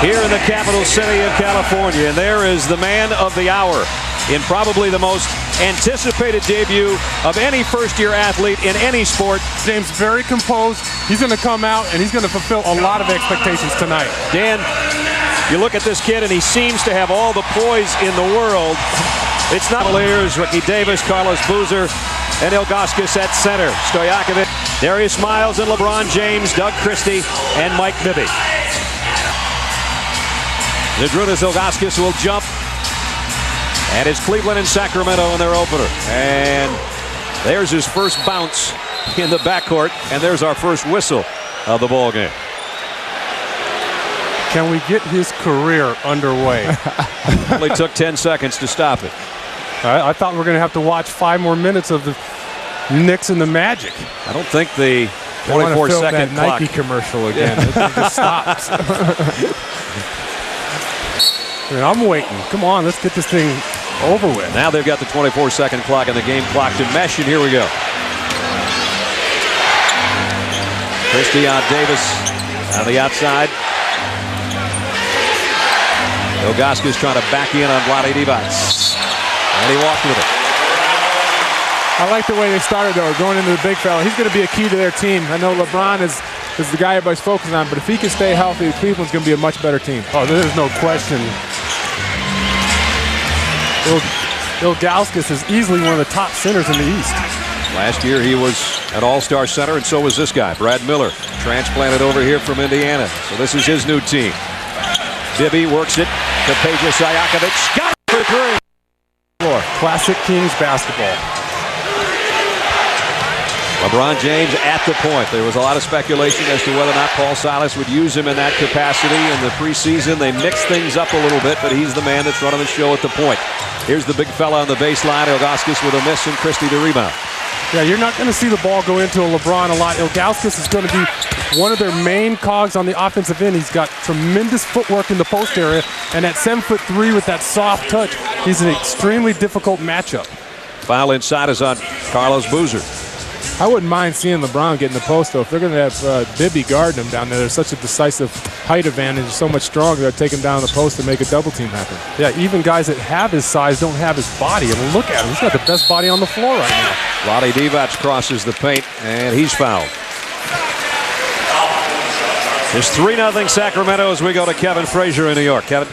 here in the capital city of California. And there is the man of the hour in probably the most anticipated debut of any first-year athlete in any sport. James very composed. He's going to come out and he's going to fulfill a lot of expectations tonight. Dan, you look at this kid and he seems to have all the poise in the world. It's not Cavaliers, Ricky Davis, Carlos Boozer, and Ilgauskas at center. Stojakovic, Darius Miles and LeBron James, Doug Christie, and Mike Bibby. Zydrunas Ilgauskas will jump. And it's Cleveland and Sacramento in their opener. And there's his first bounce in the backcourt. And there's our first whistle of the ball game. Can we get his career underway? Only took 10 seconds to stop it. I thought we were going to have to watch 5 more minutes of the Knicks and the Magic. I don't think the 24-second clock. Nike commercial again. It just stops. I'm waiting. Come on, let's get this thing over with. Now they've got the 24-second clock and the game clock to mesh, and here we go. Christie on Davis on the outside. Ilgauskas trying to back in on Vlade Divac. And he walked with it. I like the way they started, though, going into the big fella. He's going to be a key to their team. I know LeBron is the guy everybody's focusing on, but if he can stay healthy, Cleveland's going to be a much better team. Oh, there's no question. Ilgauskas is easily one of the top centers in the East. Last year he was an all-star center, and so was this guy, Brad Miller, transplanted over here from Indiana. So this is his new team. Bibby works it to Peja Stojakovic. Got it for 3. Classic Kings basketball. LeBron James at the point. There was a lot of speculation as to whether or not Paul Silas would use him in that capacity. In the preseason, they mixed things up a little bit, but he's the man that's running the show at the point. Here's the big fella on the baseline, Ilgauskas with a miss and Christie to rebound. Yeah, you're not going to see the ball go into a LeBron a lot. Ilgauskas is going to be one of their main cogs on the offensive end. He's got tremendous footwork in the post area, and at 7'3" with that soft touch, he's an extremely difficult matchup. Foul inside is on Carlos Boozer. I wouldn't mind seeing LeBron get in the post, though. If they're going to have Bibby guarding him down there, there's such a decisive height advantage, so much stronger, they'll take him down the post and make a double team happen. Yeah, even guys that have his size don't have his body. I mean, look at him. He's got the best body on the floor right now. Vlade Divac crosses the paint, and he's fouled. It's 3-0 Sacramento as we go to Kevin Frazier in New York. Kevin.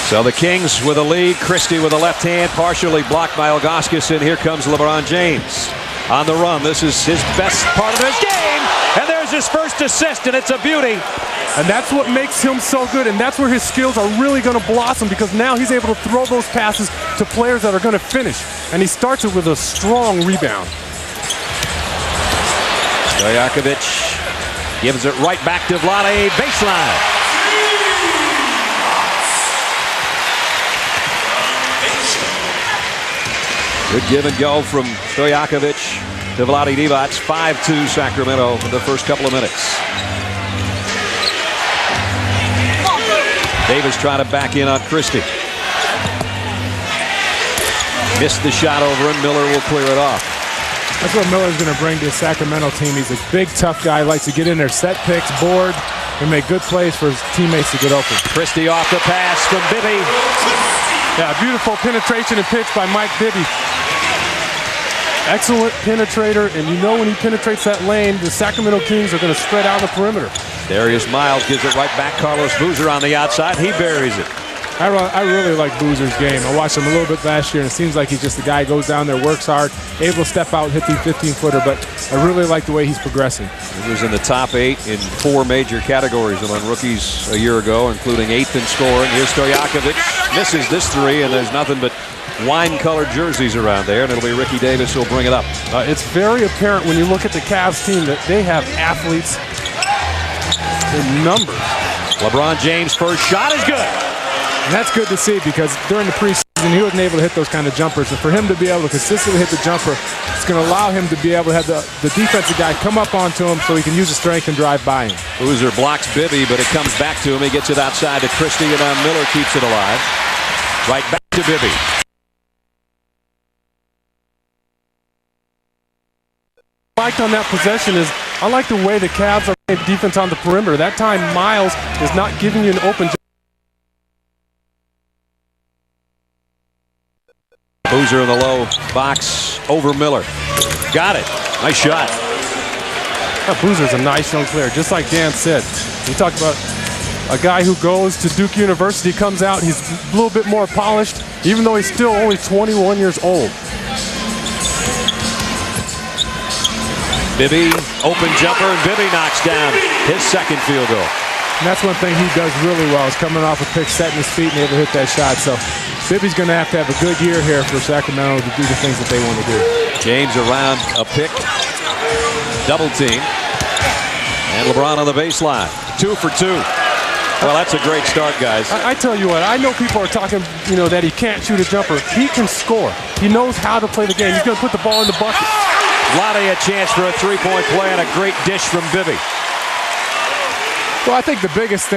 So the Kings with a lead. Christie with a left hand, partially blocked by Ilgauskas, and here comes LeBron James on the run. This is his best part of his game, and there's his first assist, and it's a beauty. And that's what makes him so good, and that's where his skills are really going to blossom, because now he's able to throw those passes to players that are going to finish, and he starts it with a strong rebound. Stojakovic gives it right back to Vlade, baseline. Good give and go from Stojakovic to Vlade Divac. 5-2 Sacramento in the first couple of minutes. Davis trying to back in on Christie. Missed the shot over, and Miller will clear it off. That's what Miller's going to bring to the Sacramento team. He's a big, tough guy, likes to get in there, set picks, board, and make good plays for his teammates to get open. Christie off the pass from Bibby. Yeah, beautiful penetration and pitch by Mike Bibby. Excellent penetrator, and you know when he penetrates that lane, the Sacramento Kings are going to spread out the perimeter. Darius Miles gives it right back. Carlos Boozer on the outside. He buries it. I really like Boozer's game. I watched him a little bit last year, and it seems like he's just the guy who goes down there, works hard, able to step out, hit the 15-footer, but I really like the way he's progressing. He was in the top 8 in 4 major categories among rookies a year ago, including 8th in scoring. Here's Stojakovic. Misses this 3, and there's nothing but wine-colored jerseys around there, and it'll be Ricky Davis who'll bring it up. It's very apparent when you look at the Cavs team that they have athletes in numbers. LeBron James' first shot is good. And that's good to see, because during the preseason he wasn't able to hit those kind of jumpers. And for him to be able to consistently hit the jumper, it's going to allow him to be able to have the defensive guy come up onto him so he can use his strength and drive by him. Boozer blocks Bibby, but it comes back to him. He gets it outside to Christie, and Miller keeps it alive. Right back to Bibby. Liked on that possession is I like the way the Cavs are playing defense on the perimeter. That time Miles is not giving you an open. Boozer in the low box over Miller. Got it. Nice shot. Boozer's a nice young player, just like Dan said. We talked about a guy who goes to Duke University, comes out, he's a little bit more polished, even though he's still only 21 years old. Bibby, open jumper, and Bibby knocks down his second field goal. And that's one thing he does really well, is coming off a pick, setting his feet, and able to hit that shot. So Bibby's going to have a good year here for Sacramento to do the things that they want to do. James around a pick, double team, and LeBron on the baseline. 2 for 2. Well, that's a great start, guys. I tell you what, I know people are talking, that he can't shoot a jumper. He can score. He knows how to play the game. He's going to put the ball in the bucket. Vlade a chance for a three-point play and a great dish from Bibby. Well, I think the biggest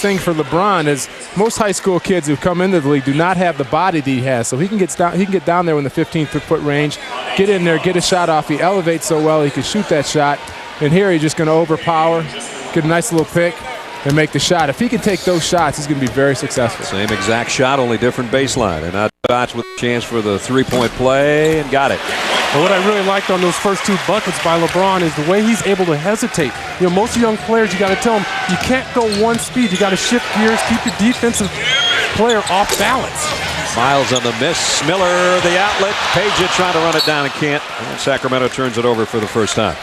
thing for LeBron is most high school kids who come into the league do not have the body that he has. So he can get down there in the 15-foot range, get in there, get a shot off. He elevates so well he can shoot that shot. And here he's just going to overpower, get a nice little pick, and make the shot. If he can take those shots, he's going to be very successful. Same exact shot, only different baseline. And now Dots with a chance for the three-point play, and got it. Well, what I really liked on those first 2 buckets by LeBron is the way he's able to hesitate. Most young players, you got to tell them, you can't go one speed. You got to shift gears, keep your defensive player off balance. Miles on the miss. Miller, the outlet. Page trying to run it down and can't. And Sacramento turns it over for the first time.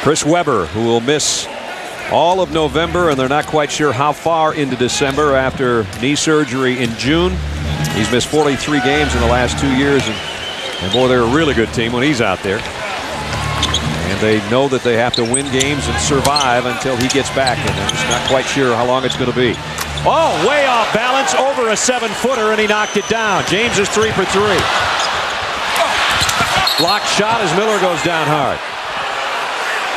Chris Webber, who will miss all of November, and they're not quite sure how far into December after knee surgery in June. He's missed 43 games in the last 2 years, and boy, they're a really good team when he's out there. And they know that they have to win games and survive until he gets back, and they're just not quite sure how long it's going to be. Oh, way off balance, over a 7-footer, and he knocked it down. James is 3 for 3. Blocked shot as Miller goes down hard.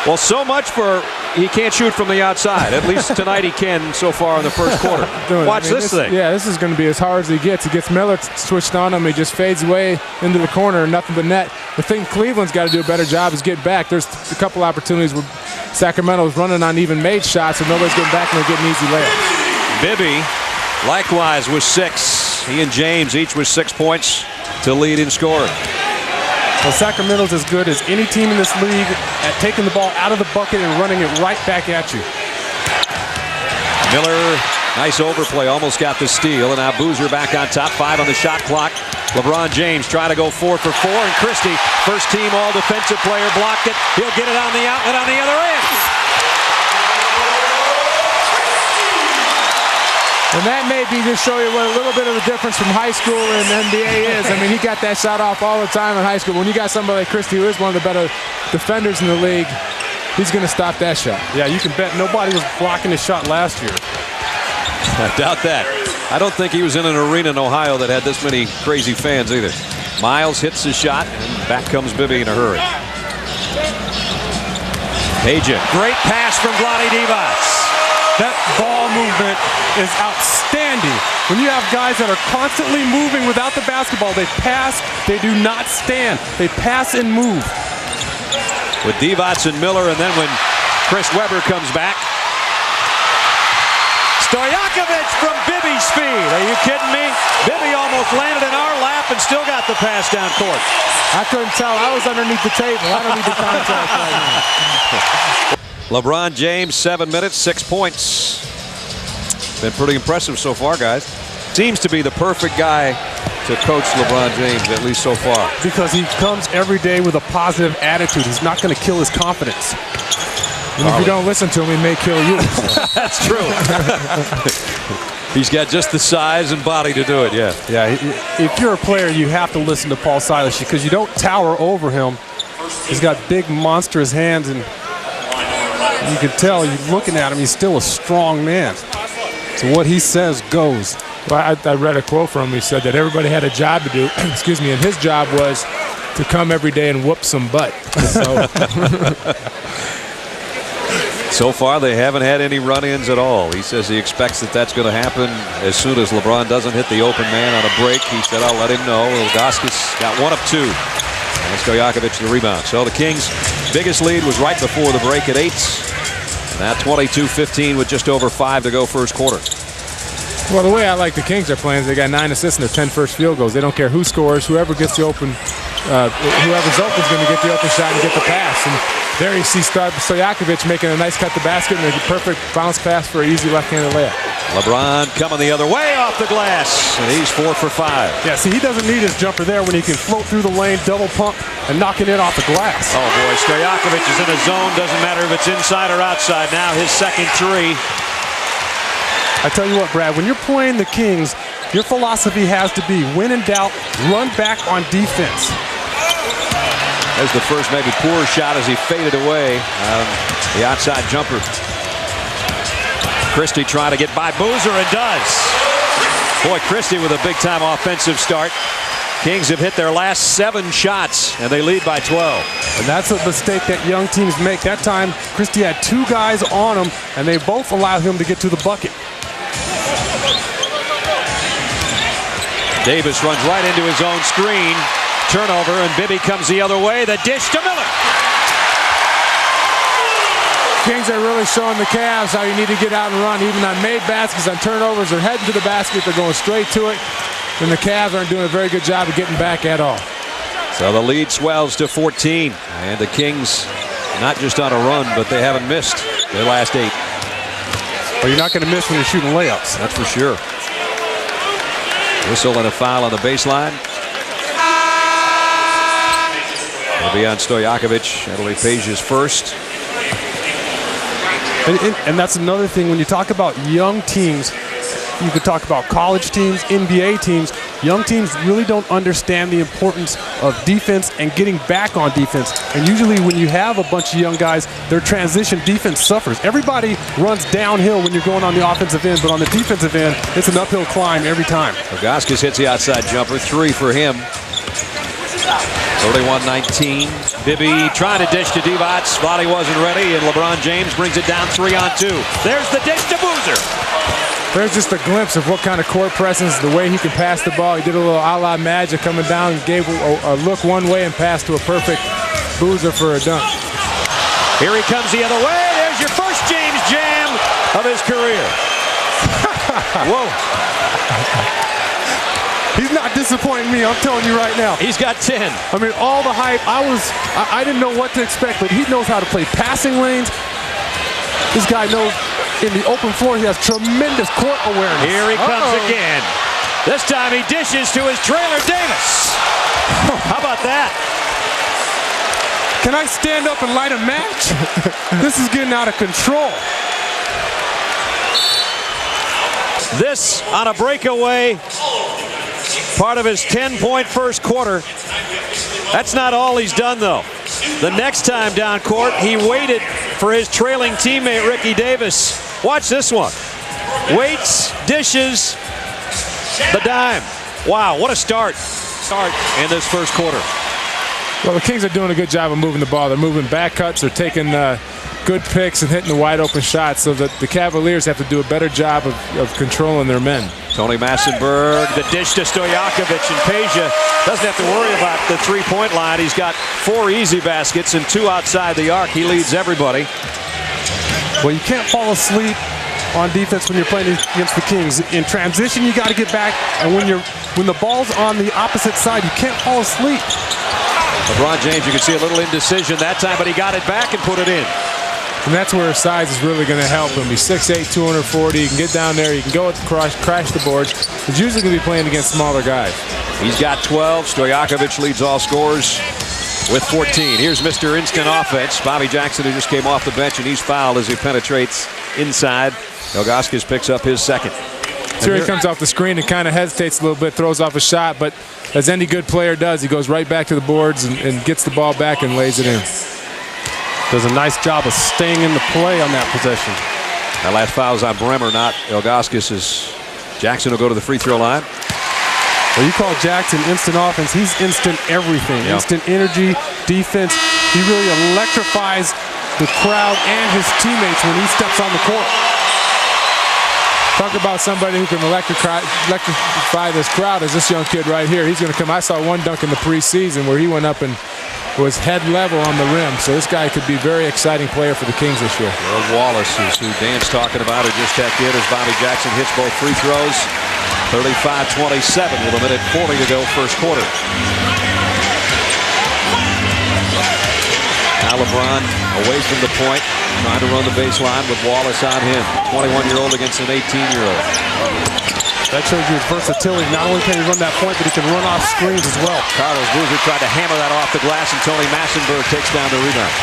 Well, so much for he can't shoot from the outside. At least tonight he can so far in the first quarter. Watch this thing. Yeah, this is going to be as hard as he gets. He gets Miller switched on him. He just fades away into the corner, nothing but net. The thing Cleveland's got to do a better job is get back. There's a couple opportunities where Sacramento's running on even made shots, and nobody's getting back, and they're getting easy layups. Bibby, likewise, with 6. He and James each with 6 points to lead in scoring. Well, Sacramento's as good as any team in this league at taking the ball out of the bucket and running it right back at you. Miller, nice overplay, almost got the steal, and now Boozer back on top, 5 on the shot clock. LeBron James trying to go 4 for 4, and Christie, first team all defensive player, blocked it. He'll get it on the outlet on the other end. And that may be just show you what a little bit of the difference from high school and NBA is. I mean, he got that shot off all the time in high school. When you got somebody like Christie, who is one of the better defenders in the league, he's going to stop that shot. Yeah, you can bet nobody was blocking his shot last year. I doubt that. I don't think he was in an arena in Ohio that had this many crazy fans either. Miles hits his shot, and back comes Bibby in a hurry. Page, great pass from Vlade Divac. That ball movement is outstanding. When you have guys that are constantly moving without the basketball, they pass, they do not stand. They pass and move. With Divac and Miller, and then when Chris Webber comes back. Stojakovic from Bibby's speed. Are you kidding me? Bibby almost landed in our lap and still got the pass down court. I couldn't tell. I was underneath the table. I don't need the contract right now. LeBron James, 7 minutes, 6 points. Been pretty impressive so far, guys. Seems to be the perfect guy to coach LeBron James, at least so far. Because he comes every day with a positive attitude. He's not going to kill his confidence. And if you don't listen to him, he may kill you. That's true. He's got just the size and body to do it, yeah. Yeah, if you're a player, you have to listen to Paul Silas because you don't tower over him. He's got big, monstrous hands, and you can tell, you're looking at him, he's still a strong man. So what he says goes. Well, I read a quote from him. He said that everybody had a job to do, excuse me, and his job was to come every day and whoop some butt. So So far, they haven't had any run-ins at all. He says he expects that that's going to happen as soon as LeBron doesn't hit the open man on a break. He said, I'll let him know. Ilgauskas got 1 of 2. And Stojakovic the rebound. So the Kings' biggest lead was right before the break at 8. And now 22-15 with just over 5 to go first quarter. Well, the way I like the Kings are playing is they got 9 assists and their 10 first field goals. They don't care who scores. Whoever gets the open, whoever's open is going to get the open shot and get the pass. And there you see Stojakovic making a nice cut to basket and a perfect bounce pass for an easy left-handed layup. LeBron coming the other way off the glass, and he's 4 for 5. Yeah, see, he doesn't need his jumper there when he can float through the lane, double pump, and knock it in off the glass. Oh, boy, Stojakovic is in a zone. Doesn't matter if it's inside or outside. Now his second 3. I tell you what, Brad, when you're playing the Kings, your philosophy has to be, when in doubt, run back on defense. There's the first maybe poor shot as he faded away. The outside jumper. Christie trying to get by Boozer and does. Boy, Christie with a big-time offensive start. Kings have hit their last 7 shots, and they lead by 12. And that's a mistake that young teams make. That time, Christie had 2 guys on him, and they both allowed him to get to the bucket. Davis runs right into his own screen. Turnover, and Bibby comes the other way. The dish to Miller. Kings are really showing the Cavs how you need to get out and run. Even on made baskets, on turnovers, they're heading to the basket. They're going straight to it. And the Cavs aren't doing a very good job of getting back at all. So the lead swells to 14. And the Kings not just on a run, but they haven't missed their last 8. Well, you're not going to miss when you're shooting layups. That's for sure. Whistle and a foul on the baseline. It'll be on Stojakovic. That'll be Page's first. And that's another thing when you talk about young teams. You could talk about college teams, NBA teams. Young teams really don't understand the importance of defense and getting back on defense. And usually when you have a bunch of young guys, their transition defense suffers. Everybody runs downhill when you're going on the offensive end, but on the defensive end, it's an uphill climb every time. Ilgauskas hits the outside jumper. 3 for him. 31-19. Bibby trying to dish to Divac. Thought he wasn't ready, and LeBron James brings it down 3-on-2. There's the dish to Boozer. There's just a glimpse of what kind of court presence, the way he can pass the ball. He did a little a la Magic coming down and gave a look one way and passed to a perfect Boozer for a dunk. Here he comes the other way. There's your first James jam of his career. Whoa. He's not disappointing me, I'm telling you right now. He's got 10. I mean, all the hype, I didn't know what to expect, but he knows how to play passing lanes. This guy knows in the open floor, he has tremendous court awareness. Here he comes again. This time he dishes to his trailer, Davis. How about that? Can I stand up and light a match? This is getting out of control. This on a breakaway. Part of his 10-point first quarter. That's not all he's done, though. The next time down court, he waited for his trailing teammate, Ricky Davis. Watch this one. Waits, dishes, the dime. Wow, what a start in this first quarter. Well, the Kings are doing a good job of moving the ball. They're moving back cuts. They're taking good picks and hitting the wide open shots, so that the Cavaliers have to do a better job of controlling their men. Tony Massenberg, the dish to Stojakovic, and Peja doesn't have to worry about the three-point line. He's got 4 easy baskets and 2 outside the arc. He leads everybody. Well, you can't fall asleep on defense when you're playing against the Kings. In transition, you got to get back, and when the ball's on the opposite side, you can't fall asleep. LeBron James, you can see a little indecision that time, but he got it back and put it in. And that's where his size is really going to help him. He's 6'8", 240. He can get down there. He can go crash the boards. He's usually going to be playing against smaller guys. He's got 12. Stojakovic leads all scorers with 14. Here's Mr. Instant Offense. Bobby Jackson, who just came off the bench, and he's fouled as he penetrates inside. Ilgauskas picks up his second. So he comes off the screen and kind of hesitates a little bit, throws off a shot, but as any good player does, he goes right back to the boards and gets the ball back and lays it in. Does a nice job of staying in the play on that possession. That last foul's on Bremer, not Ilgauskas, as Jackson will go to the free throw line. Well, you call Jackson instant offense. He's instant everything. Yeah. Instant energy, defense. He really electrifies the crowd and his teammates when he steps on the court. Talk about somebody who can electrify this crowd is this young kid right here. He's going to come. I saw one dunk in the preseason where he went up and was head level on the rim. So this guy could be a very exciting player for the Kings this year. Well, Wallace is who Dan's talking about, who just checked in as Bobby Jackson hits both free throws. 35-27 with a minute 40 to go first quarter. Now LeBron away from the point, trying to run the baseline with Wallace on him. 21-year-old against an 18-year-old. That shows you his versatility. Not only can he run that point, but he can run off screens as well. Carlos Boozer tried to hammer that off the glass, and Tony Massenberg takes down the rebound.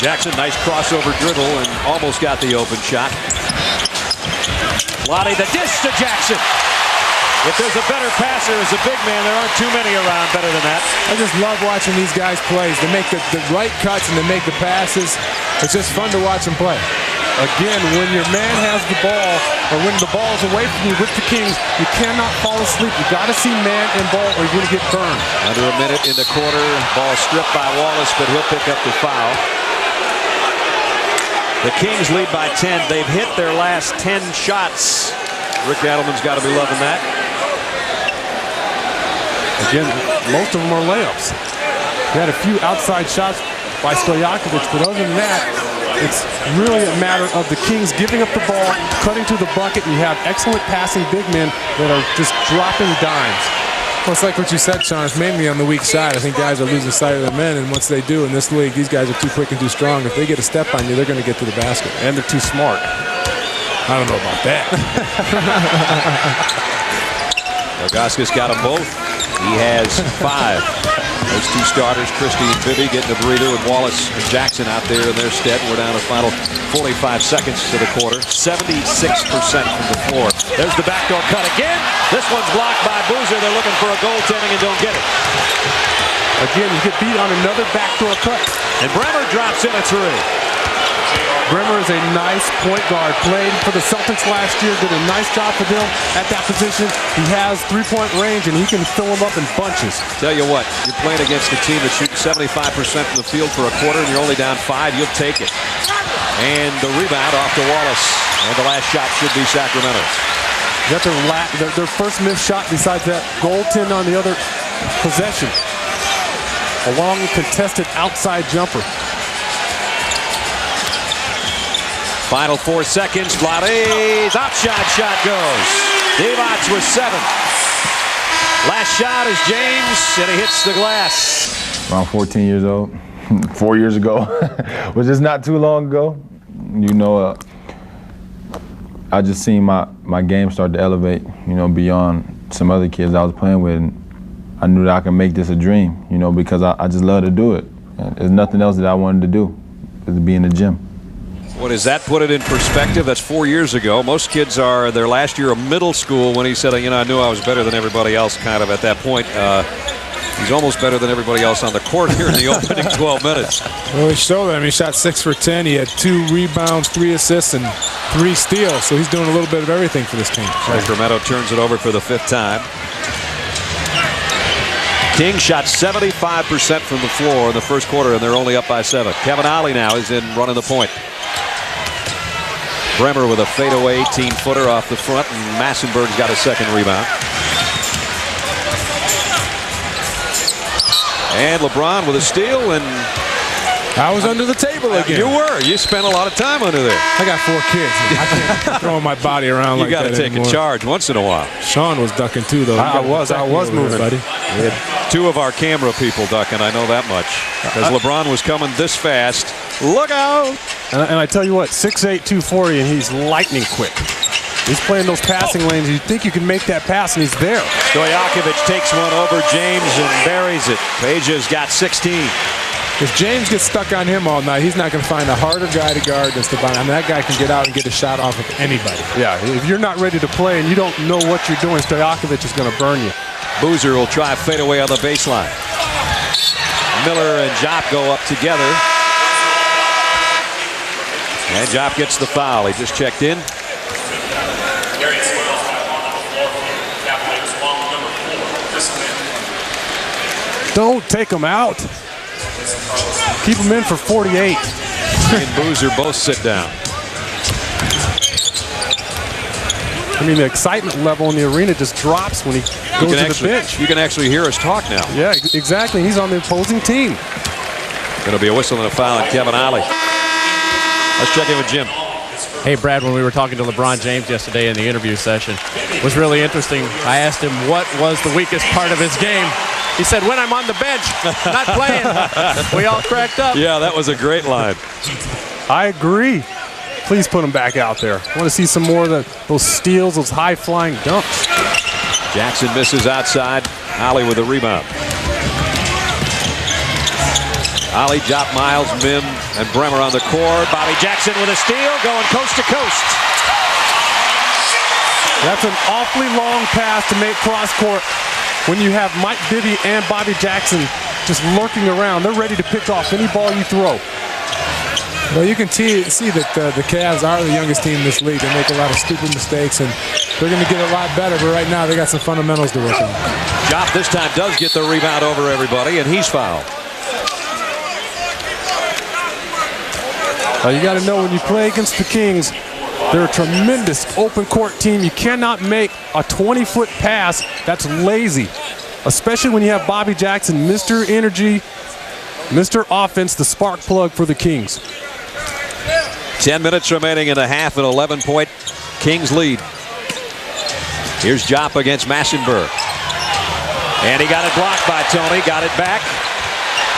Jackson, nice crossover dribble, and almost got the open shot. Lottie, the dish to Jackson. If there's a better passer as a big man, there aren't too many around better than that. I just love watching these guys play. They make the right cuts and they make the passes. It's just fun to watch them play. Again, when your man has the ball, or when the ball is away from you with the Kings, you cannot fall asleep. You got to see man and ball, or you're going to get burned. Under a minute in the quarter, ball stripped by Wallace, but he'll pick up the foul. The Kings lead by 10. They've hit their last 10 shots. Rick Adelman's got to be loving that. Again, most of them are layups. He had a few outside shots by Stojakovic, but other than that, it's really a matter of the Kings giving up the ball, cutting to the bucket, and you have excellent passing big men that are just dropping dimes. Well, it's like what you said, Sean. It's mainly on the weak side. I think guys are losing sight of their men, and once they do in this league, these guys are too quick and too strong. If they get a step on you, they're going to get to the basket. And they're too smart. I don't know about that. Ilgauskas got them both. He has 5. Those two starters, Christie and Bibby, getting a breather with Wallace and Jackson out there in their stead. We're down to final 45 seconds to the quarter. 76% from the floor. There's the backdoor cut again. This one's blocked by Boozer. They're looking for a goaltending and don't get it. Again, you get beat on another backdoor cut. And Bremer drops in a 3. Bremer is a nice point guard. Played for the Celtics last year. Did a nice job for them at that position. He has three-point range, and he can fill them up in bunches. Tell you what, you're playing against a team that shoots 75% from the field for a quarter, and you're only down 5. You'll take it. And the rebound off to Wallace. And the last shot should be Sacramento's. That's their first missed shot besides that goaltend on the other possession. A long contested outside jumper. Final 4 seconds. Vlade's outside shot goes. Divac with 7. Last shot is James, and he hits the glass. Around 14 years old, 4 years ago, which is not too long ago. You know, I just seen my game start to elevate, you know, beyond some other kids I was playing with. And I knew that I could make this a dream, you know, because I just love to do it. And there's nothing else that I wanted to do, is to be in the gym. What does that put it in perspective? That's 4 years ago. Most kids are their last year of middle school when he said, you know, I knew I was better than everybody else kind of at that point. He's almost better than everybody else on the court here in the opening 12 minutes. Well, he showed that. I mean, he shot 6 for 10. He had 2 rebounds, 3 assists, and 3 steals. So he's doing a little bit of everything for this team. Sacramento turns it over for the 5th time. King shot 75% from the floor in the first quarter, and they're only up by 7. Kevin Ollie now is in running the point. Bremer with a fadeaway 18-footer off the front, and Massenberg's got a second rebound. And LeBron with a steal, and I was under the table again. You were. You spent a lot of time under there. I got 4 kids. I can't throw my body around like that. You got to take a charge once in a while. Sean was ducking too, though. I was moving, buddy. We had 2 of our camera people ducking. I know that much because LeBron was coming this fast. Look out! And I tell you what, 6'8", 240, and he's lightning quick. He's playing those passing lanes. You think you can make that pass, and he's there. Stojakovic takes one over James and buries it. Peja's got 16. If James gets stuck on him all night, he's not going to find a harder guy to guard than Steban. I mean, that guy can get out and get a shot off of anybody. Yeah, if you're not ready to play and you don't know what you're doing, Stojakovic is going to burn you. Boozer will try fadeaway on the baseline. Miller and Jop go up together. And Jop gets the foul. He just checked in. Don't take him out. Keep him in for 48. He and Boozer both sit down. I mean, the excitement level in the arena just drops when he goes to the bench. You can actually hear us talk now. Yeah, exactly. He's on the opposing team. Going to be a whistle and a foul on Kevin Ollie. Let's check in with Jim. Hey, Brad, when we were talking to LeBron James yesterday in the interview session, it was really interesting. I asked him what was the weakest part of his game. He said, when I'm on the bench, not playing. We all cracked up. Yeah, that was a great line. I agree. Please put him back out there. I want to see some more of those steals, those high-flying dunks. Jackson misses outside. Ollie with a rebound. Ollie, Jop, Miles, Mim, and Bremer on the court. Bobby Jackson with a steal, going coast to coast. That's an awfully long pass to make cross-court when you have Mike Bibby and Bobby Jackson just lurking around. They're ready to pick off any ball you throw. Well, you can see that the Cavs are the youngest team in this league. They make a lot of stupid mistakes, and they're going to get a lot better. But right now, they got some fundamentals to work on. Jop this time does get the rebound over everybody, and he's fouled. You got to know when you play against the Kings, they're a tremendous open court team. You cannot make a 20-foot pass that's lazy, especially when you have Bobby Jackson, Mr. Energy, Mr. Offense, the spark plug for the Kings. 10 minutes remaining in the half, an 11-point Kings lead. Here's Jop against Massenberg. And he got it blocked by Tony. Got it back.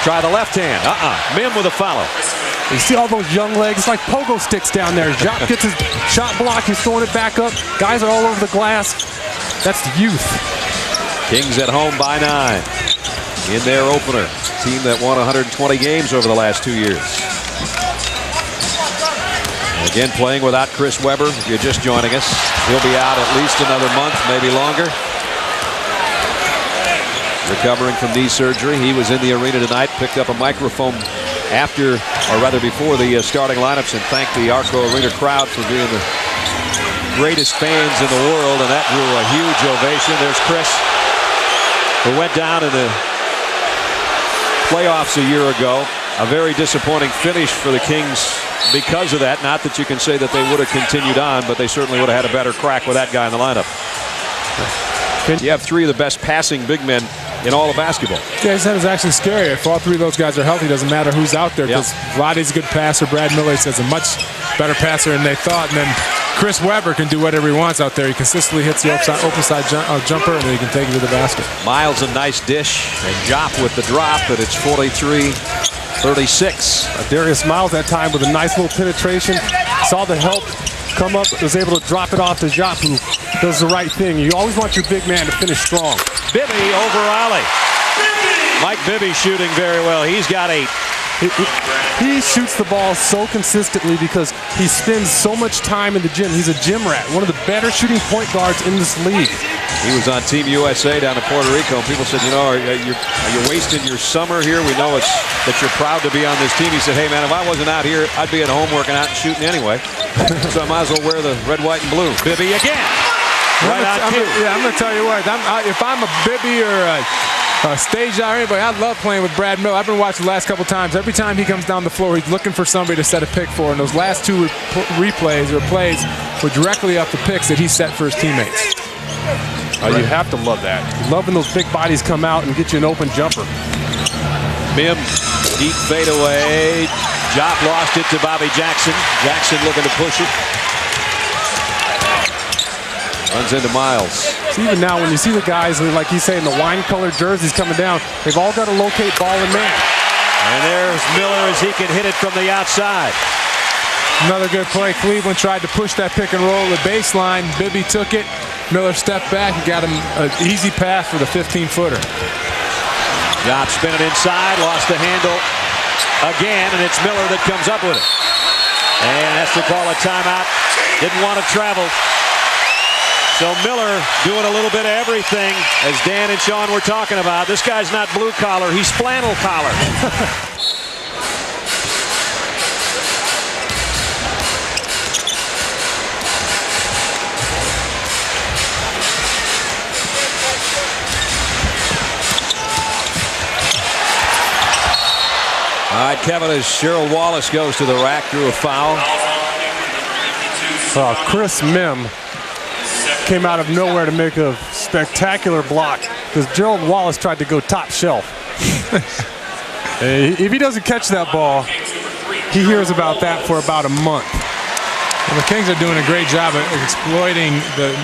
Try the left hand. Mim with a follow. You see all those young legs, like pogo sticks down there. Jop gets his shot blocked. He's throwing it back up. Guys are all over the glass. That's the youth. Kings at home by 9 in their opener. Team that won 120 games over the last 2 years. And again, playing without Chris Webber. If you're just joining us, he'll be out at least another month, maybe longer. Recovering from knee surgery. He was in the arena tonight, picked up a microphone after, or rather before the starting lineups, and thanked the Arco Arena crowd for being the greatest fans in the world, and that drew a huge ovation. There's Chris, who went down in the playoffs a year ago. A very disappointing finish for the Kings because of that. Not that you can say that they would have continued on, but they certainly would have had a better crack with that guy in the lineup. You have 3 of the best passing big men in all of basketball. Yeah, that is actually scary. If all 3 of those guys are healthy, doesn't matter who's out there, because Vlade's a good passer. Brad Miller says a much better passer than they thought. And then Chris Webber can do whatever he wants out there. He consistently hits the open side jumper, and then he can take it to the basket. Miles a nice dish, and Jop with the drop, but it's 43-36. Darius Miles that time with a nice little penetration. Saw the help come up, was able to drop it off to Jop, who does the right thing. You always want your big man to finish strong. Bibby over Ollie. Mike Bibby shooting very well. He's got 8. He shoots the ball so consistently because he spends so much time in the gym. He's a gym rat, one of the better shooting point guards in this league. He was on Team USA down in Puerto Rico, and people said, you know, are you wasting your summer here? We know that you're proud to be on this team. He said, hey, man, if I wasn't out here, I'd be at home working out and shooting anyway. So I might as well wear the red, white, and blue. Bibby again. I'm going to tell you what, if I'm a Bibby or a stage or anybody, I love playing with Brad Miller. I've been watching the last couple times. Every time he comes down the floor, he's looking for somebody to set a pick for. And those last 2 replays or plays were directly off the picks that he set for his teammates. You have to love that. Loving those big bodies come out and get you an open jumper. Mim, deep fadeaway. Jop lost it to Bobby Jackson. Jackson looking to push it. Runs into Miles. So even now, when you see the guys, like he's saying, the wine-colored jerseys coming down, they've all got to locate ball and man. And there's Miller as he can hit it from the outside. Another good play. Cleveland tried to push that pick and roll the baseline. Bibby took it. Miller stepped back and got him an easy pass for the 15-footer. Jop spinning inside, lost the handle again, and it's Miller that comes up with it. And has to call a timeout. Didn't want to travel. So Miller doing a little bit of everything, as Dan and Sean were talking about. This guy's not blue collar, he's flannel collar. right, Kevin, as Gerald Wallace goes to the rack, drew a foul. Chris Mim came out of nowhere to make a spectacular block because Gerald Wallace tried to go top shelf. If he doesn't catch that ball, he hears about that for about a month. Well, the Kings are doing a great job of exploiting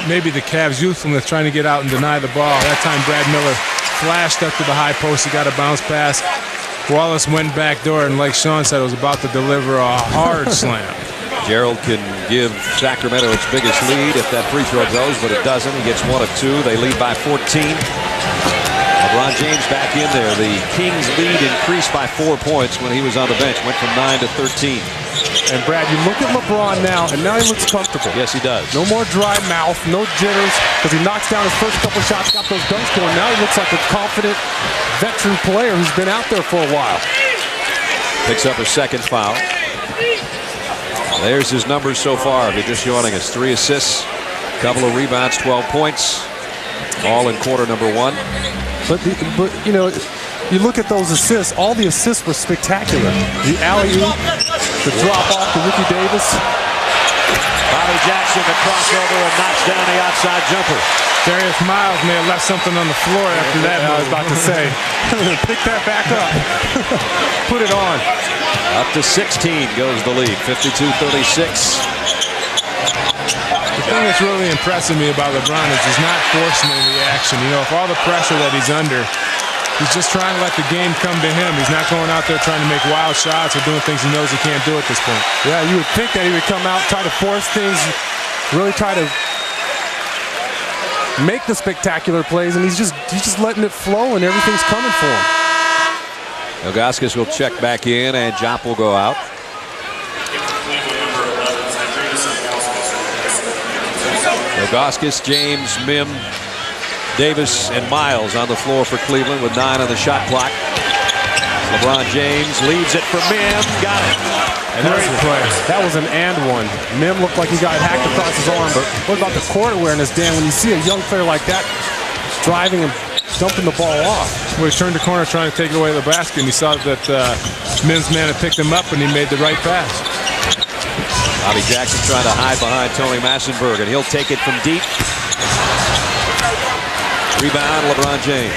maybe the Cavs' youthfulness, trying to get out and deny the ball. That time Brad Miller flashed up to the high post. He got a bounce pass. Wallace went back door, and like Sean said, was about to deliver a hard slam. Gerald can give Sacramento its biggest lead if that free throw goes, but it doesn't. He gets 1 of 2. They lead by 14. LeBron James back in there. The Kings lead increased by 4 points when he was on the bench. Went from 9 to 13. And Brad, you look at LeBron now, and now he looks comfortable. Yes, he does. No more dry mouth, no jitters, because he knocks down his first couple shots, got those dunks going. Now he looks like a confident veteran player who's been out there for a while. Picks up a second foul. There's his numbers so far. If you're just joining us, 3 assists, couple of rebounds, 12 points, all in quarter number 1. But you know, you look at those assists. All the assists were spectacular. The alley-oop, the drop-off to Ricky Davis. Bobby Jackson, the crossover, and knocks down the outside jumper. Darius Miles may have left something on the floor after that. I was about to say, pick that back up. Put it on. Up to 16 goes the lead, 52-36. The thing that's really impressing me about LeBron is he's not forcing any action. You know, if all the pressure that he's under, he's just trying to let the game come to him. He's not going out there trying to make wild shots or doing things he knows he can't do at this point. Yeah, you would think that he would come out, try to force things, really try to make the spectacular plays, and he's just letting it flow, and everything's coming for him. Ilgauskas will check back in, and Jop will go out. Ilgauskas, James, Mim, Davis, and Miles on the floor for Cleveland with 9 on the shot clock. LeBron James leads it for Mim. Got it. And that was an and one. Mim looked like he got hacked across his arm, but what about the court awareness, Dan? When you see a young player like that driving and dumping the ball off. Well, he turned the corner trying to take it away to the basket, and he saw that Mim's man had picked him up, and he made the right pass. Bobby Jackson trying to hide behind Tony Massenberg, and he'll take it from deep. Rebound, LeBron James.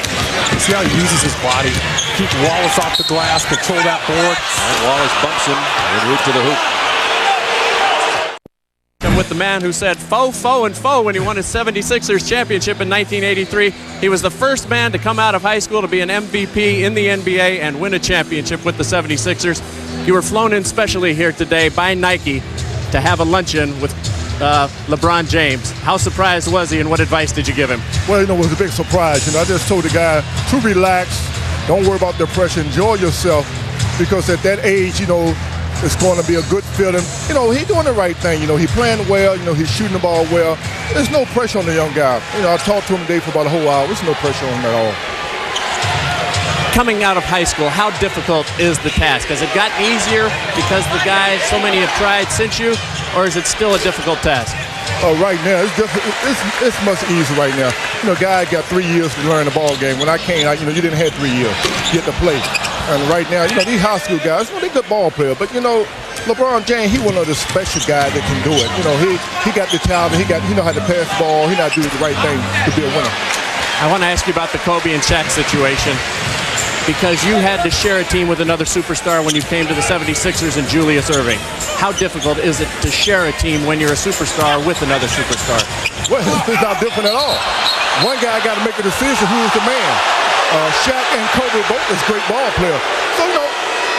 You see how he uses his body. Keep Wallace off the glass, control that board. And Wallace bumps him en route to the hoop. And with the man who said foe, foe, and foe when he won his 76ers championship in 1983. He was the first man to come out of high school to be an MVP in the NBA and win a championship with the 76ers. You were flown in specially here today by Nike to have a luncheon with LeBron James. How surprised was he, and what advice did you give him? Well, you know, it was a big surprise. You know, I just told the guy to relax, don't worry about the pressure, enjoy yourself, because at that age, you know, it's going to be a good feeling. You know, he's doing the right thing. You know, he's playing well. You know, he's shooting the ball well. There's no pressure on the young guy. You know, I talked to him today for about a whole hour. There's no pressure on him at all. Coming out of high school, how difficult is the task? Has it gotten easier because the guys, so many have tried since you, or is it still a difficult task? Right now, it's much easier right now. You know, guy got 3 years to learn the ball game. When I came, you know, you didn't have 3 years to get to play. And right now, you know, these high school guys, you know, they're good ball players. But, you know, LeBron James, he one of the special guys that can do it. You know, he got the talent. He know how to pass the ball. He know how to do the right thing to be a winner. I want to ask you about the Kobe and Shaq situation, because you had to share a team with another superstar when you came to the 76ers and Julius Erving. How difficult is it to share a team when you're a superstar with another superstar? Well, it's not different at all. One guy got to make a decision who's the man. Shaq and Kobe both is great ball players. So, you know,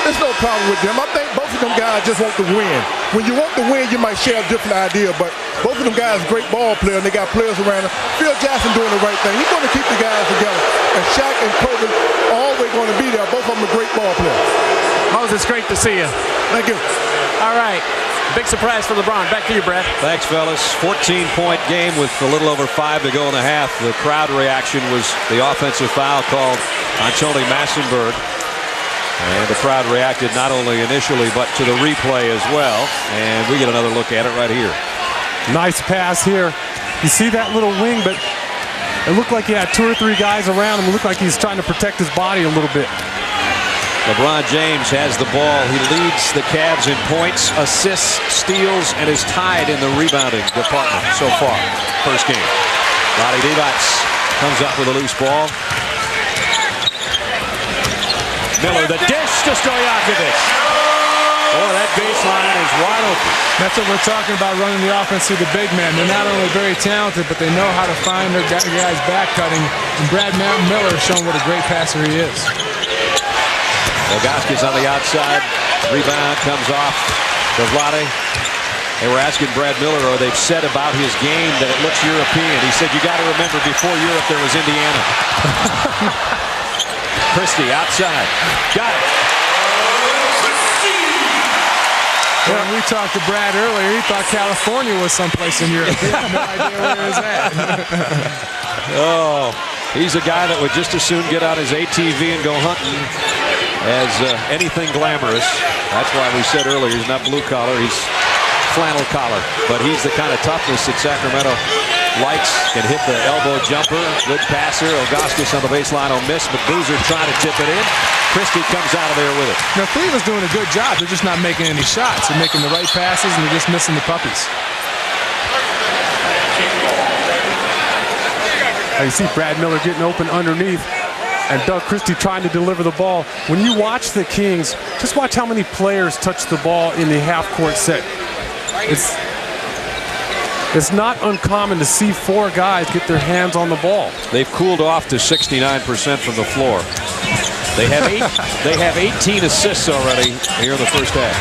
there's no problem with them. I think both of them guys just want to win. When you want to win, you might share a different idea, but both of them guys are great ball players, and they got players around them. Phil Jackson doing the right thing. He's going to keep the guys together. And Shaq and Kobe are always going to be there. Both of them are great ball players. Moses, it's great to see you. Thank you. All right. Big surprise for LeBron. Back to you, Brad. Thanks, fellas. 14-point game with a little over 5 to go in the half. The crowd reaction was the offensive foul called on Tony Massenberg. And the crowd reacted not only initially, but to the replay as well. And we get another look at it right here. Nice pass here. You see that little wing, but it looked like he had 2 or 3 guys around him. It looked like he's trying to protect his body a little bit. LeBron James has the ball. He leads the Cavs in points, assists, steals, and is tied in the rebounding department so far. First game. Vlade Divac comes up with a loose ball. Miller, the dish to Stojakovic. Oh, that baseline is wide open. That's what we're talking about, running the offense through the big man. They're not only very talented, but they know how to find their guys back cutting. And Brad Miller has shown what a great passer he is. Ilgauskas on the outside. Rebound comes off to Vlade. They were asking Brad Miller, or they've said about his game that it looks European. He said, you got to remember, before Europe, there was Indiana. Christie outside. Got it. When we talked to Brad earlier, he thought California was someplace in Europe. He had no idea where it was at. Oh, he's a guy that would just as soon get out his ATV and go hunting as anything glamorous. That's why we said earlier he's not blue collar, he's flannel collar. But he's the kind of toughness that Sacramento likes. Can hit the elbow jumper. Good passer. Ilgauskas on the baseline will miss, but Boozer trying to tip it in. Christie comes out of there with it. Now, Cleveland's doing a good job. They're just not making any shots. They're making the right passes, and they're just missing the puppies. You see Brad Miller getting open underneath, and Doug Christie trying to deliver the ball. When you watch the Kings, just watch how many players touch the ball in the half-court set. It's not uncommon to see 4 guys get their hands on the ball. They've cooled off to 69% from the floor. They have 18 assists already here in the first half.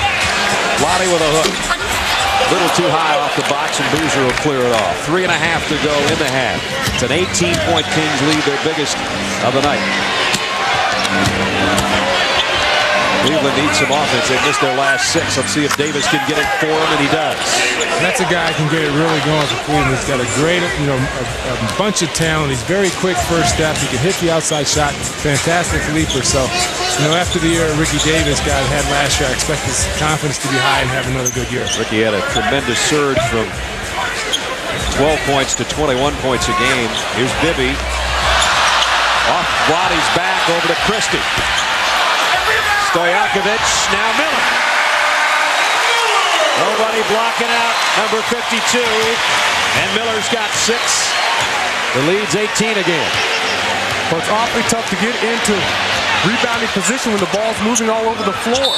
Vlade with a hook. A little too high off the box, and Boozer will clear it off. 3.5 to go in the half. It's an 18-point Kings lead, their biggest of the night. Cleveland needs some offense. They missed their last 6. Let's see if Davis can get it for him, and he does. That's a guy who can get it really going for Cleveland. He's got a great, a bunch of talent. He's very quick first step. He can hit the outside shot. Fantastic leaper. So, after the year Ricky Davis had last year, I expect his confidence to be high and have another good year. Ricky had a tremendous surge from 12 points to 21 points a game. Here's Bibby. Off Vlade's back over to Christie. Stojakovic, now Miller. Nobody blocking out number 52. And Miller's got 6. The lead's 18 again. Well, it's awfully tough to get into rebounding position when the ball's moving all over the floor.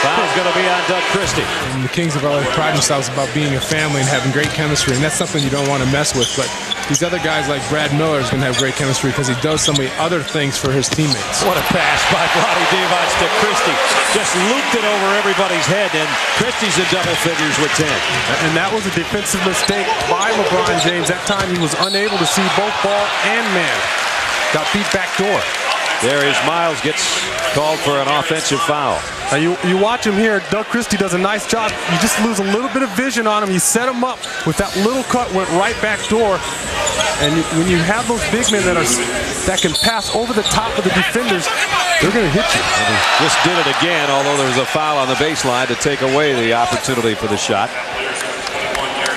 Foul's going to be on Doug Christie. And the Kings have always prided themselves about being a family and having great chemistry, and that's something you don't want to mess with. But these other guys like Brad Miller is going to have great chemistry because he does so many other things for his teammates. What a pass by Vlade Divac to Christie. Just looped it over everybody's head, and Christie's in double figures with 10. And that was a defensive mistake by LeBron James. That time he was unable to see both ball and man. Got beat back door. There is Miles gets called for an offensive foul. Now you watch him here. Doug Christie does a nice job. You just lose a little bit of vision on him. You set him up with that little cut, went right back door. And when you have those big men that can pass over the top of the defenders, they're going to hit you. And he just did it again, although there was a foul on the baseline to take away the opportunity for the shot.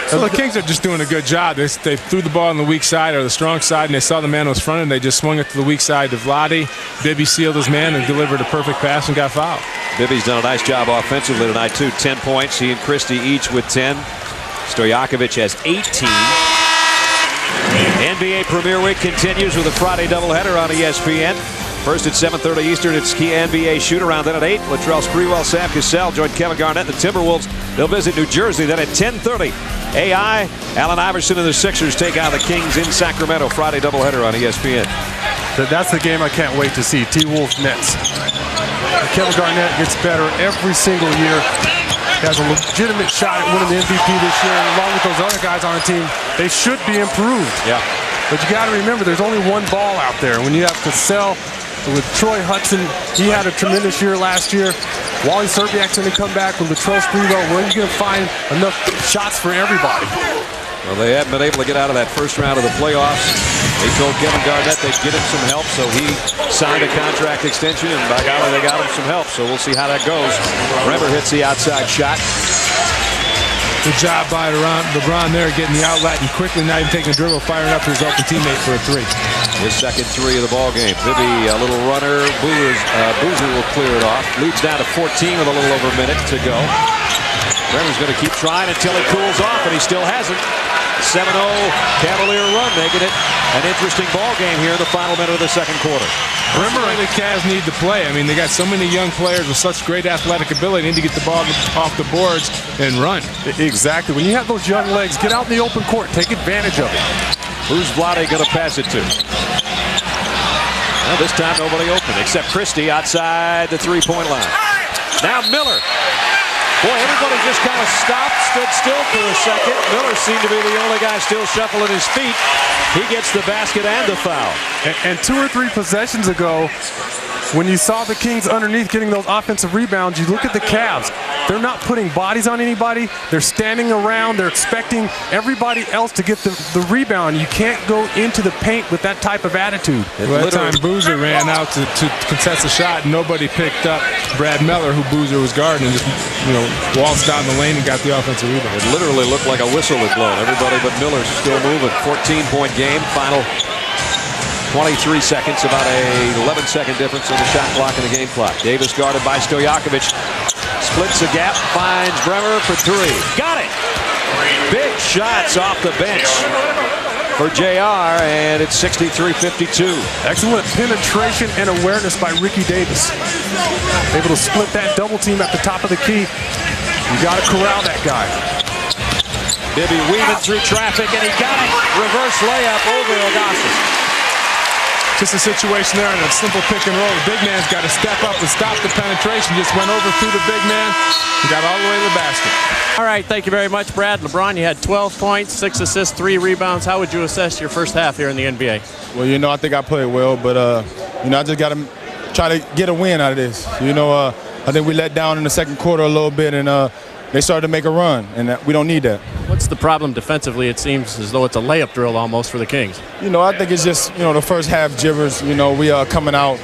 So the Kings are just doing a good job. They threw the ball on the weak side or the strong side, and they saw the man was fronted, and they just swung it to the weak side to Vlade. Bibby sealed his man and delivered a perfect pass and got fouled. Bibby's done a nice job offensively tonight, too. 10 points. He and Christie each with 10. Stojakovic has 18. NBA Premier Week continues with a Friday doubleheader on ESPN. First at 7:30 Eastern, it's key NBA shoot-around. Then at 8, Latrell Sprewell, Sam Cassell join Kevin Garnett and the Timberwolves. They'll visit New Jersey. Then at 10:30, AI, Allen Iverson and the Sixers take on the Kings in Sacramento. Friday doubleheader on ESPN. That's the game I can't wait to see. T-Wolves Nets. Kevin Garnett gets better every single year. He has a legitimate shot at winning the MVP this year, and along with those other guys on the team, they should be improved. Yeah. But you got to remember, there's only one ball out there. When you have Cassell with Troy Hudson, he had a tremendous year last year. Wally Serbiak's going to come back with Latrell Sprewell. Where are you going to find enough shots for everybody? Well, they haven't been able to get out of that first round of the playoffs. They told Kevin Garnett they'd get him some help, so he signed a contract extension, and by golly, they got him some help. So we'll see how that goes. Remember hits the outside shot. Good job by LeBron there, getting the outlet and quickly, not even taking a dribble, firing up to his open teammate for a three. His second three of the ball game. Bibby, a little runner. Boozer will clear it off. Leads down to 14 with a little over a minute to go. Bremer's going to keep trying until he cools off, and he still hasn't. 7-0 Cavalier run, making it an interesting ball game here in the final minute of the second quarter. Bremer and the Cavs need to play. I mean, they got so many young players with such great athletic ability. They need to get the ball off the boards and run. Exactly. When you have those young legs, get out in the open court. Take advantage of it. Who's Vlade going to pass it to? Well, this time nobody open except Christie outside the three-point line. Now Miller. Boy, everybody just kind of stopped, stood still for a second. Miller seemed to be the only guy still shuffling his feet. He gets the basket and the foul. And 2 or 3 possessions ago, when you saw the Kings underneath getting those offensive rebounds, you look at the Cavs. They're not putting bodies on anybody. They're standing around. They're expecting everybody else to get the rebound. You can't go into the paint with that type of attitude. Well, that time Boozer ran out to contest a shot, and nobody picked up Brad Miller, who Boozer was guarding, and just waltzed down the lane and got the offensive rebound. It literally looked like a whistle had blown. Everybody but Miller still moving. 14-point game. Final 23 seconds, about a 11-second difference in the shot clock and the game clock. Davis guarded by Stojakovic. Splits the gap, finds Bremer for three. Got it! Big shots off the bench for JR, and it's 63-52. Excellent penetration and awareness by Ricky Davis. Able to split that double team at the top of the key. You got to corral that guy. Bibby weaving through traffic, and he got it. Reverse layup over Ilgauskas. Just a situation there in a simple pick and roll. The big man's got to step up and stop the penetration. Just went over through the big man and got all the way to the basket. All right, thank you very much, Brad. LeBron, you had 12 points, 6 assists, 3 rebounds. How would you assess your first half here in the NBA? Well, I think I played well, but, I just got to try to get a win out of this. I think we let down in the second quarter a little bit, and they started to make a run, and we don't need that. What's the problem defensively? It seems as though it's a layup drill almost for the Kings. I think it's just, the first half jibbers. We are coming out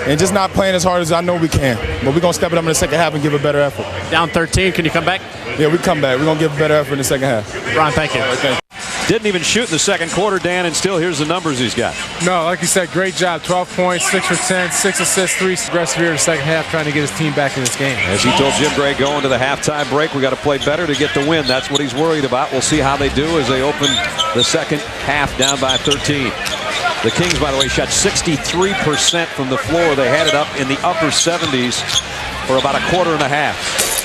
and just not playing as hard as I know we can. But we're going to step it up in the second half and give a better effort. Down 13, can you come back? Yeah, we come back. We're going to give a better effort in the second half. Ron, thank you. Okay. Didn't even shoot in the second quarter, Dan, and still here's the numbers he's got. No, like you said, great job. 12 points, 6 for 10, 6 assists, 3 aggressive here in the second half, trying to get his team back in this game. As he told Jim Gray going to the halftime break, we got to play better to get the win. That's what he's worried about. We'll see how they do as they open the second half down by 13. The Kings, by the way, shot 63% from the floor. They had it up in the upper 70s for about a quarter and a half.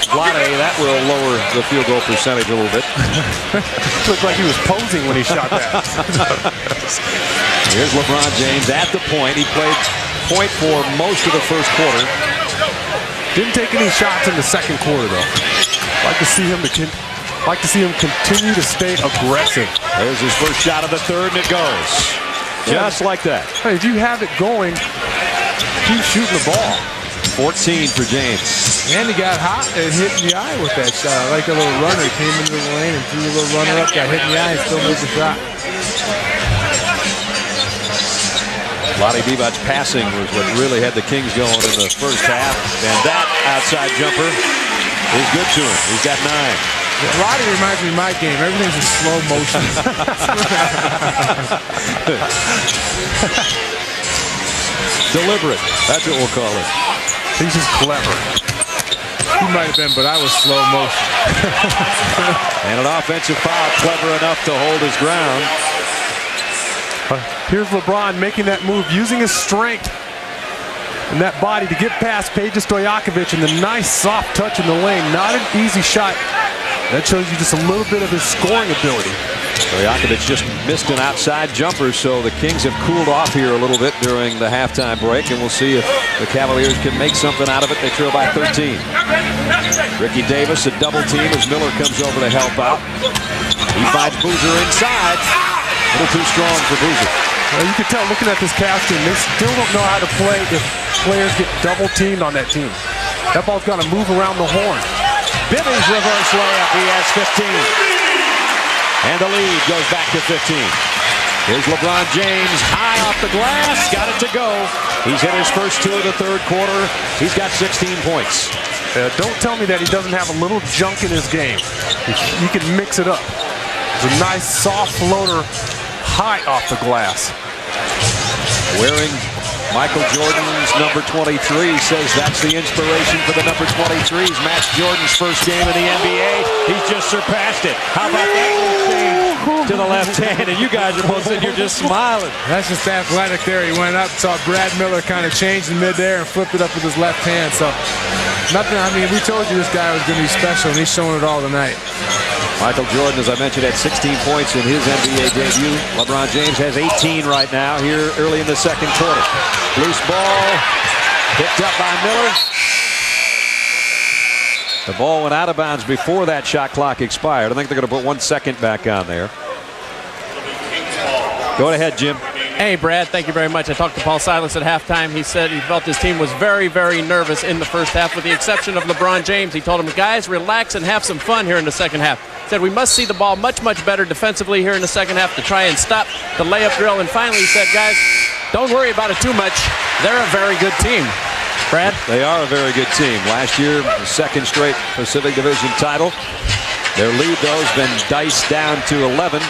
Vlade, that will lower the field goal percentage a little bit. Looked like he was posing when he shot that. Here's LeBron James at the point. He played point for most of the first quarter. Didn't take any shots in the second quarter, though. Like to see him continue to stay aggressive. There's his first shot of the third, and it goes. Just like that. Hey, if you have it going, keep shooting the ball. 14 for James. And he got hot and hit in the eye with that shot. Like a little runner. He came into the lane and threw a little runner up, got hit in the eye and still made the shot. Vlade Divac's passing was what really had the Kings going in the first half. And that outside jumper is good to him. He's got 9. Vlade reminds me of my game. Everything's in slow motion. Deliberate. That's what we'll call it. He's just clever. He might have been, but I was slow motion. And an offensive foul, clever enough to hold his ground. Here's LeBron making that move, using his strength and that body to get past Peja Stojakovic, and the nice soft touch in the lane. Not an easy shot. That shows you just a little bit of his scoring ability. Stojakovic just missed an outside jumper, so the Kings have cooled off here a little bit during the halftime break, and we'll see if the Cavaliers can make something out of it. They trail by 13. Ricky Davis, a double team as Miller comes over to help out. He finds Boozer inside. A little too strong for Boozer. Well, you can tell looking at this Cavs team, they still don't know how to play if players get double teamed on that team. That ball's got to move around the horn. Bibby's reverse layup. He has 15. And the lead goes back to 15. Here's LeBron James high off the glass. Got it to go. He's hit his first 2 of the third quarter. He's got 16 points. Don't tell me that he doesn't have a little junk in his game. He can mix it up. It's a nice soft floater high off the glass. Wearing Michael Jordan's number 23, says that's the inspiration for the number 23s. Max Jordan's first game in the NBA. He's just surpassed it. How about that little change to the left hand? And you guys are both sitting here just smiling. That's just athletic there. He went up, saw Brad Miller kind of change in midair and flipped it up with his left hand. So nothing, I mean, we told you this guy was going to be special, and he's showing it all tonight. Michael Jordan, as I mentioned, had 16 points in his NBA debut. LeBron James has 18 right now here early in the second quarter. Loose ball, picked up by Miller. The ball went out of bounds before that shot clock expired. I think they're going to put 1 second back on there. Go ahead, Jim. Hey, Brad, thank you very much. I talked to Paul Silas at halftime. He said he felt his team was very, very nervous in the first half, with the exception of LeBron James. He told him, guys, relax and have some fun here in the second half. He said we must see the ball much, much better defensively here in the second half to try and stop the layup drill. And finally, he said, guys, don't worry about it too much. They're a very good team. Brad? They are a very good team. Last year, the second straight Pacific Division title. Their lead, though, has been diced down to 11.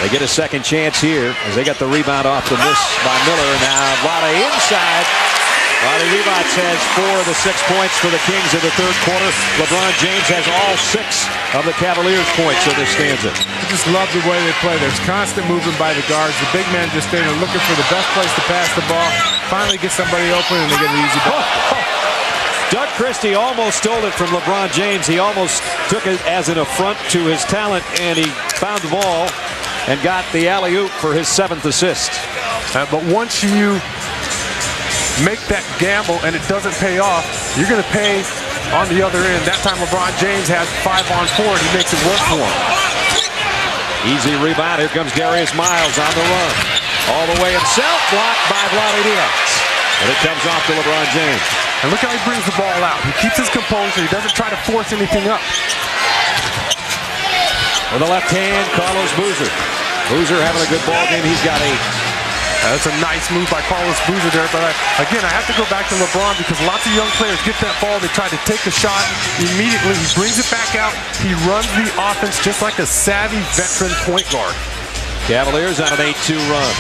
They get a second chance here as they got the rebound off the miss by Miller. Now, Vlade inside. Vlade Divac has 4 of the 6 points for the Kings in the third quarter. LeBron James has all 6 of the Cavaliers' points in this stanza. I just love the way they play. There's constant movement by the guards. The big men just standing looking for the best place to pass the ball. Finally get somebody open, and they get an easy ball. Doug Christie almost stole it from LeBron James. He almost took it as an affront to his talent, and he found the ball and got the alley-oop for his 7th assist. But once you make that gamble and it doesn't pay off, you're going to pay on the other end. That time LeBron James has 5-on-4 and he makes it work for him. Easy rebound. Here comes Darius Miles on the run. All the way himself, blocked by Vlade Divac. And it comes off to LeBron James. And look how he brings the ball out. He keeps his composure. He doesn't try to force anything up. With the left hand, Carlos Boozer. Boozer having a good ball game. He's got 8. That's a nice move by Carlos Boozer there. But again, I have to go back to LeBron because lots of young players get that ball. They try to take the shot immediately. He brings it back out. He runs the offense just like a savvy veteran point guard. Cavaliers on an 8-2 run.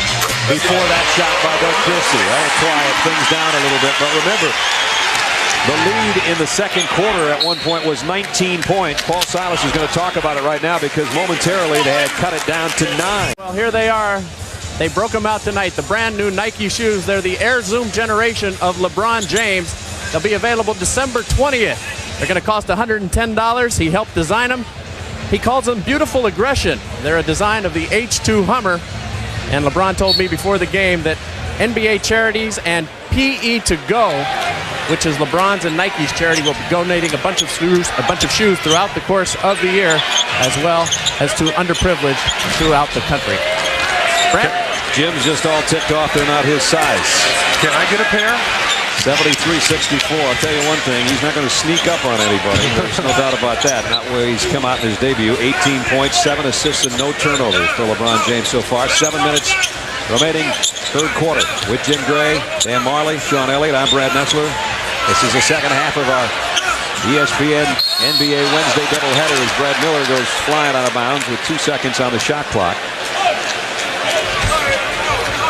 Before that shot by Doug Christie. That'll quiet things down a little bit. But remember, the lead in the second quarter at one point was 19 points. Paul Silas is going to talk about it right now because momentarily they had cut it down to 9. Well, here they are. They broke them out tonight. The brand new Nike shoes. They're the Air Zoom generation of LeBron James. They'll be available December 20th. They're going to cost $110. He helped design them. He calls them beautiful aggression. They're a design of the H2 Hummer. And LeBron told me before the game that NBA Charities and PE to Go, which is LeBron's and Nike's charity, will be donating a bunch of shoes throughout the course of the year, as well as to underprivileged throughout the country. Brent? Jim's just all ticked off. They're not his size. Can I get a pair? 73-64. I'll tell you one thing. He's not going to sneak up on anybody. There's no doubt about that. Not where he's come out in his debut. 18 points, 7 assists, and no turnovers for LeBron James so far. 7 minutes remaining third quarter. With Jim Gray, Dan Marley, Sean Elliott, I'm Brad Nessler. This is the second half of our ESPN NBA Wednesday doubleheader as Brad Miller goes flying out of bounds with 2 seconds on the shot clock.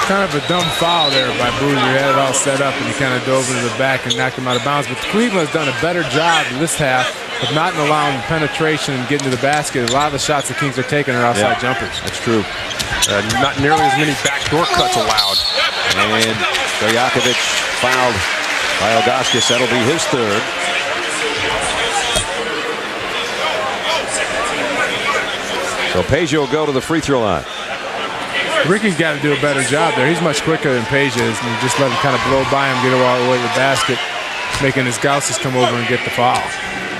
Kind of a dumb foul there by Boozer. He had it all set up, and he kind of dove into the back and knocked him out of bounds. But Cleveland has done a better job in this half of not allowing penetration and getting to the basket. A lot of the shots the Kings are taking are outside jumpers. That's true. Not nearly as many backdoor cuts allowed. And Stojakovic fouled by Ilgauskas. That'll be his 3rd. So Peja will go to the free throw line. Ricky's got to do a better job there. He's much quicker than Peja is, and just let him kind of blow by him, get him all the way to the basket, making his Ilgauskas come over and get the foul.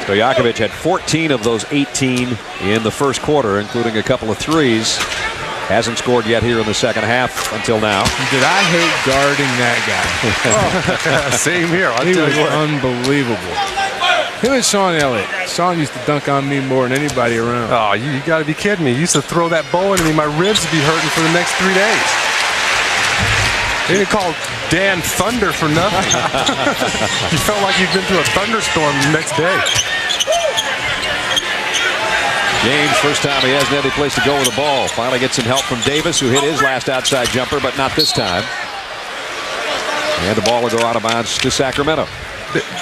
Stojakovic had 14 of those 18 in the first quarter, including a couple of threes. Hasn't scored yet here in the second half until now. Did I hate guarding that guy? Same here. He was unbelievable. Him and Sean Elliott. Sean used to dunk on me more than anybody around. Oh, you got to be kidding me. You used to throw that bow into me. My ribs would be hurting for the next 3 days. They didn't call Dan Thunder for nothing. You felt like you'd been through a thunderstorm the next day. James, first time he hasn't had any place to go with the ball. Finally gets some help from Davis, who hit his last outside jumper, but not this time. And the ball will go out of bounds to Sacramento.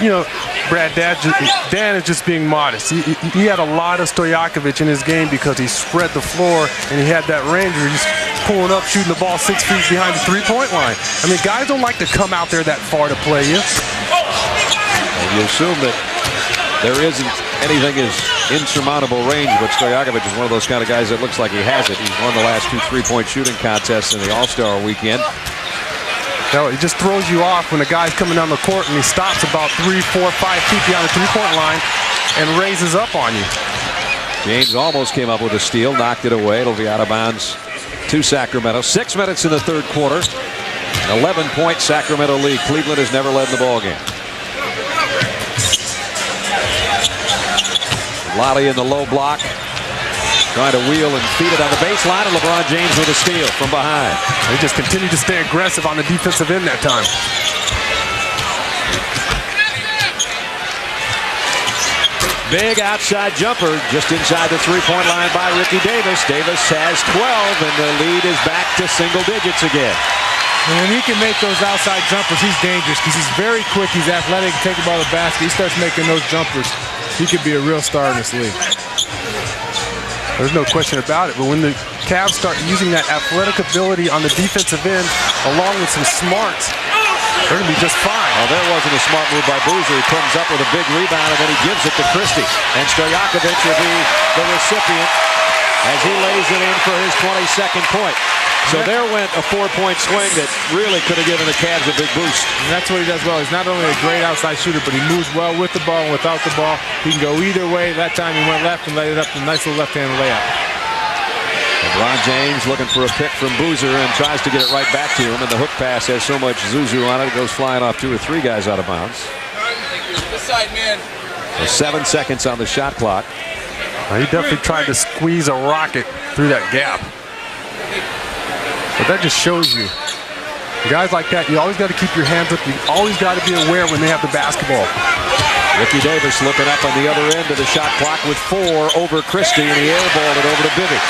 You know, Brad, Dan is just being modest. He had a lot of Stojakovic in his game because he spread the floor and he had that range where he's pulling up, shooting the ball 6 feet behind the three-point line. I mean, guys don't like to come out there that far to play you. And you assume that there isn't anything as insurmountable range, but Stojakovic is one of those kind of guys that looks like he has it. He's won the last 2 3-point shooting contests in the All-Star weekend. No, it just throws you off when a guy's coming down the court and he stops about 3, 4, 5 feet beyond the three-point line and raises up on you. James almost came up with a steal, knocked it away. It'll be out of bounds to Sacramento. 6 minutes in the third quarter. An 11-point Sacramento lead. Cleveland has never led in the ball game. Lottie in the low block, trying to wheel and feed it on the baseline, and LeBron James with a steal from behind. They just continue to stay aggressive on the defensive end that time. Big outside jumper just inside the three-point line by Ricky Davis. Davis has 12, and the lead is back to single digits again. And when he can make those outside jumpers, he's dangerous because he's very quick, he's athletic, take the ball to the basket. He starts making those jumpers. He could be a real star in this league. There's no question about it, but when the Cavs start using that athletic ability on the defensive end, along with some smarts, they're going to be just fine. Well, there wasn't a smart move by Boozer. He comes up with a big rebound, and then he gives it to Christie. And Stojakovic will be the recipient as he lays it in for his 22nd point. So there went a 4-point swing that really could have given the Cavs a big boost. And that's what he does well. He's not only a great outside shooter, but he moves well with the ball and without the ball. He can go either way. That time he went left and laid it up with a nice little left-hand layup. LeBron James looking for a pick from Boozer and tries to get it right back to him. And the hook pass has so much zuzu on it, it goes flying off 2 or 3 guys out of bounds. This side, man. So 7 seconds on the shot clock. He definitely tried to squeeze a rocket through that gap. But that just shows you, guys like that, you always got to keep your hands up. You always got to be aware when they have the basketball. Ricky Davis looking up on the other end of the shot clock with 4 over Christie, and he airballed it over to Bibby.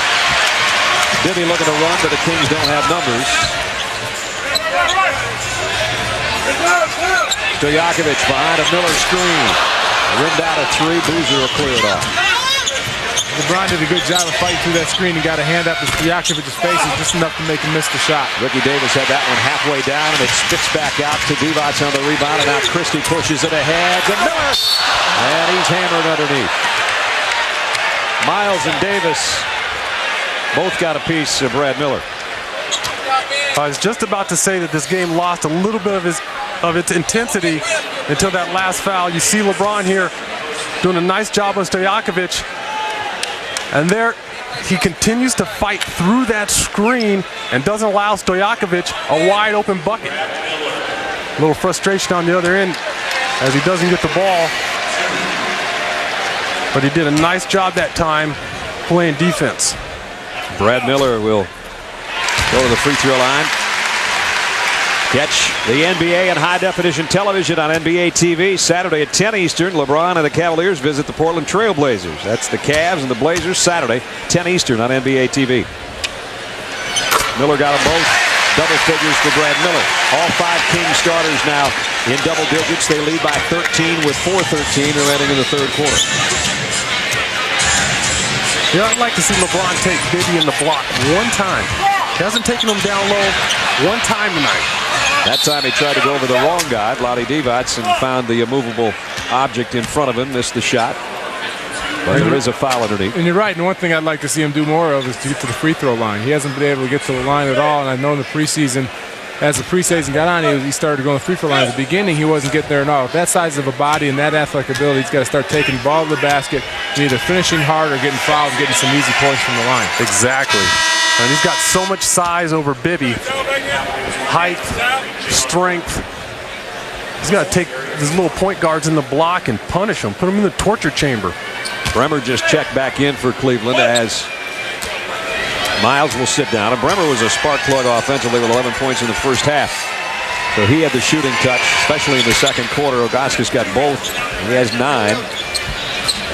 Bibby looking to run, but the Kings don't have numbers. Stojakovic behind a Miller screen. Rimmed out a 3, Boozer will clear it off. LeBron did a good job of fighting through that screen and got a hand up to Stojakovic's face, just enough to make him miss the shot. Ricky Davis had that one halfway down, and it spits back out to Divac on the rebound, and now Christie pushes it ahead to Miller, and he's hammered underneath. Miles and Davis both got a piece of Brad Miller. I was just about to say that this game lost a little bit of its intensity until that last foul. You see LeBron here doing a nice job on Stojakovic. And there, he continues to fight through that screen and doesn't allow Stojakovic a wide open bucket. A little frustration on the other end as he doesn't get the ball. But he did a nice job that time playing defense. Brad Miller will go to the free throw line. Catch the NBA in high-definition television on NBA TV Saturday at 10 Eastern. LeBron and the Cavaliers visit the Portland Trail Blazers. That's the Cavs and the Blazers Saturday, 10 Eastern on NBA TV. Miller got them both. Double figures for Brad Miller. All 5 King starters now in double digits. They lead by 13 with 4:13 remaining in the third quarter. You know, I'd like to see LeBron take Bibby in the block one time. He hasn't taken him down low one time tonight. That time he tried to go over the wrong guy, Vlade Divac, and found the immovable object in front of him, missed the shot. But there is a foul underneath. And you're right, and one thing I'd like to see him do more of is to get to the free throw line. He hasn't been able to get to the line at all, and I know in the preseason, as the preseason got on, he started going to the free throw line. At the beginning, he wasn't getting there at all. With that size of a body and that athletic ability, he's got to start taking the ball to the basket, and either finishing hard or getting fouled and getting some easy points from the line. Exactly. And he's got so much size over Bibby. Height, strength. He's got to take these little point guards in the block and punish them, put them in the torture chamber. Bremer just checked back in for Cleveland as Miles will sit down. And Bremer was a spark plug offensively with 11 points in the first half. So he had the shooting touch, especially in the second quarter. Ilgauskas got both. He has 9.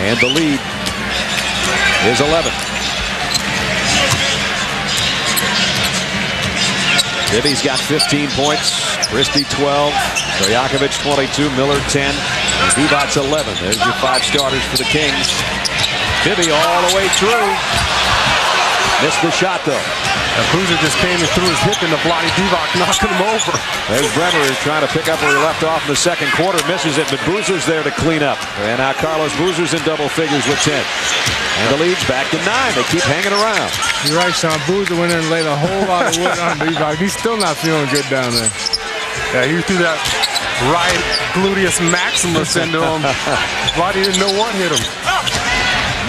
And the lead is 11. Bibby's got 15 points. Christie 12. Stojakovic 22. Miller 10. And Divac's 11. There's your 5 starters for the Kings. Bibby all the way through. Missed the shot though. And Boozer just came and threw his hip into Vlade Divac, knocking him over. There's Bremer trying to pick up where he left off in the second quarter. Misses it, but Boozer's there to clean up. And now Carlos Boozer's in double figures with 10. And the lead's back to 9. They keep hanging around. You're right, Sean. Boozer went in and laid a whole lot of wood on Divac. He's still not feeling good down there. Yeah, he threw that right gluteus maximus into him. Vlade didn't know what hit him.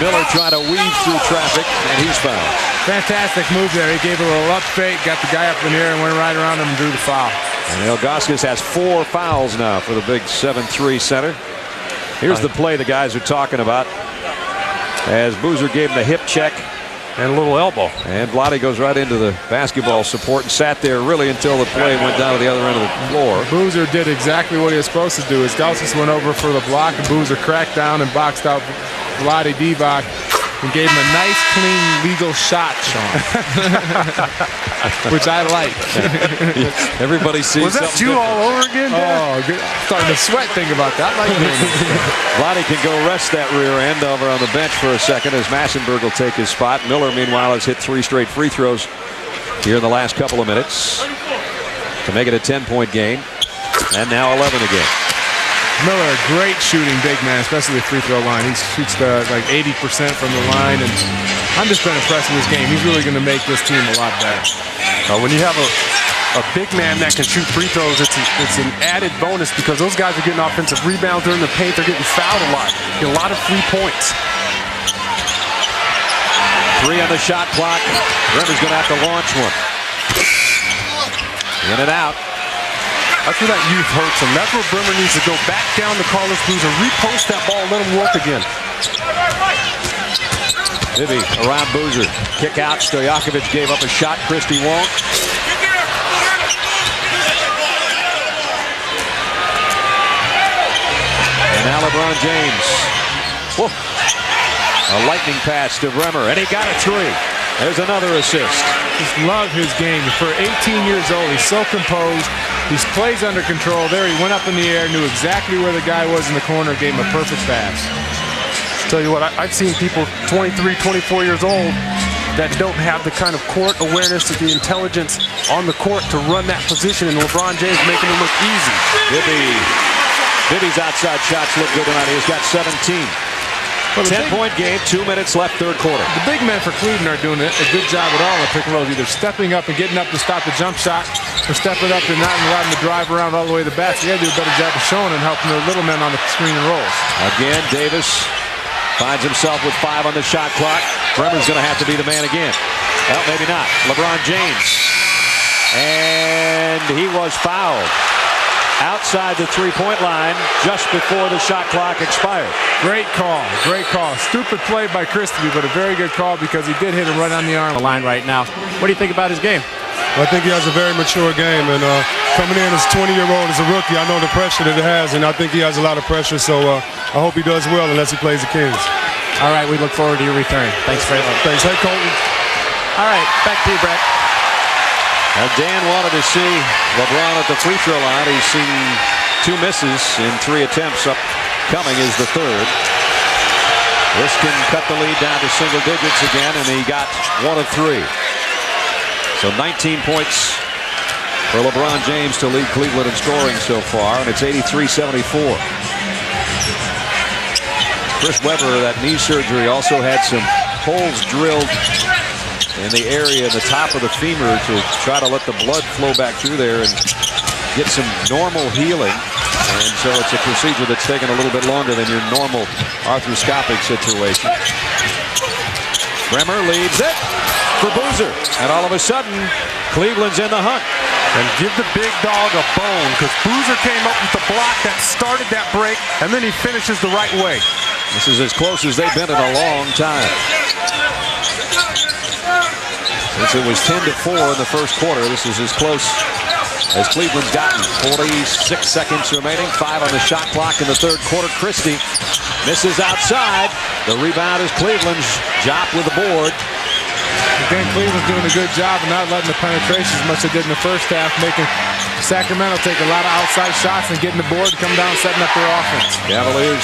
Miller trying to weave through traffic, and he's fouled. Fantastic move there. He gave a little up fake, got the guy up in here, and went right around him and drew the foul. And Ilgauskas has 4 fouls now for the big 7'3" center. Here's the play the guys are talking about. As Boozer gave him the hip check. And a little elbow. And Vlade goes right into the basketball support and sat there really until the play went down to the other end of the floor. Boozer did exactly what he was supposed to do. Ilgauskas went over for the block, and Boozer cracked down and boxed out Vlade Divac and gave him a nice, clean, legal shot, Sean. Which I like. Everybody sees Was that something you different. all over again, Dad? Oh, good. I'm starting to sweat thinking about that. I like doing this. Vlade can go rest that rear end over on the bench for a second as Massenberg will take his spot. Miller, meanwhile, has hit 3 straight free throws here in the last couple of minutes to make it a 10-point game. And now 11 again. Miller, a great shooting big man, especially the free throw line. He shoots like 80% from the line, and I'm just been impressed with his game. He's really going to make this team a lot better. When you have a big man that can shoot free throws, it's an added bonus because those guys are getting offensive rebounds. They're in the paint. They're getting fouled a lot. Get a lot of free points. 3 on the shot clock. Bremer's going to have to launch one. In and out. That's where that youth hurts him. That's where Bremer needs to go back down to Carlos Boozer, repost that ball, let him work again. Bibby around Boozer. Kick out. Stojakovic gave up a shot. Christie won't. And now LeBron James. Whoa. A lightning pass to Bremer, and he got a 3. There's another assist. Just love his game. For 18 years old, he's so composed. He plays under control. There, he went up in the air, knew exactly where the guy was in the corner, gave him a perfect pass. Tell you what, I've seen people 23, 24 years old that don't have the kind of court awareness or the intelligence on the court to run that position, and LeBron James making it look easy. Bibby's outside shots look good tonight. He's got 17. Well, 10-point game, 2 minutes left, third quarter. The big men for Cleveland are doing a good job at all the pick and rolls, either stepping up and getting up to stop the jump shot, or stepping up and not allowing the drive around all the way to the basket. They got to do a better job of showing and helping the little men on the screen and rolls. Again, Davis finds himself with 5 on the shot clock. Bremer's going to have to be the man again. Well, maybe not. LeBron James. And he was fouled outside the 3-point line just before the shot clock expired. Great call. Great call. Stupid play by Christie, but a very good call because he did hit him right on the arm. The line right now. What do you think about his game? I think he has a very mature game, and coming in as a 20-year-old as a rookie, I know the pressure that it has, and I think he has a lot of pressure, so I hope he does well unless he plays the Kings. All right, we look forward to your return. Thanks very much. Thanks. Hey, Colton. All right, back to you, Brett. Now Dan wanted to see LeBron at the free throw line. He's seen 2 misses in 3 attempts. Upcoming is the 3rd. This can cut the lead down to single digits again, and he got 1 of 3. So 19 points for LeBron James to lead Cleveland in scoring so far, and it's 83-74. Chris Webber, that knee surgery, also had some holes drilled in the area in the top of the femur to try to let the blood flow back through there and get some normal healing. And so it's a procedure that's taken a little bit longer than your normal arthroscopic situation. Bremer leads it for Boozer. And all of a sudden, Cleveland's in the hunt. And give the big dog a bone, because Boozer came up with the block that started that break, and then he finishes the right way. This is as close as they've been in a long time. Since it was 10-4 in the first quarter, this is as close as Cleveland's gotten 46 seconds remaining, 5 on the shot clock in the third quarter. Christie misses outside. The rebound is Cleveland's. Jop with the board. Again, Cleveland's doing a good job of not letting the penetration as much as they did in the first half, making Sacramento take a lot of outside shots and getting the board, come down, setting up their offense. Cavaliers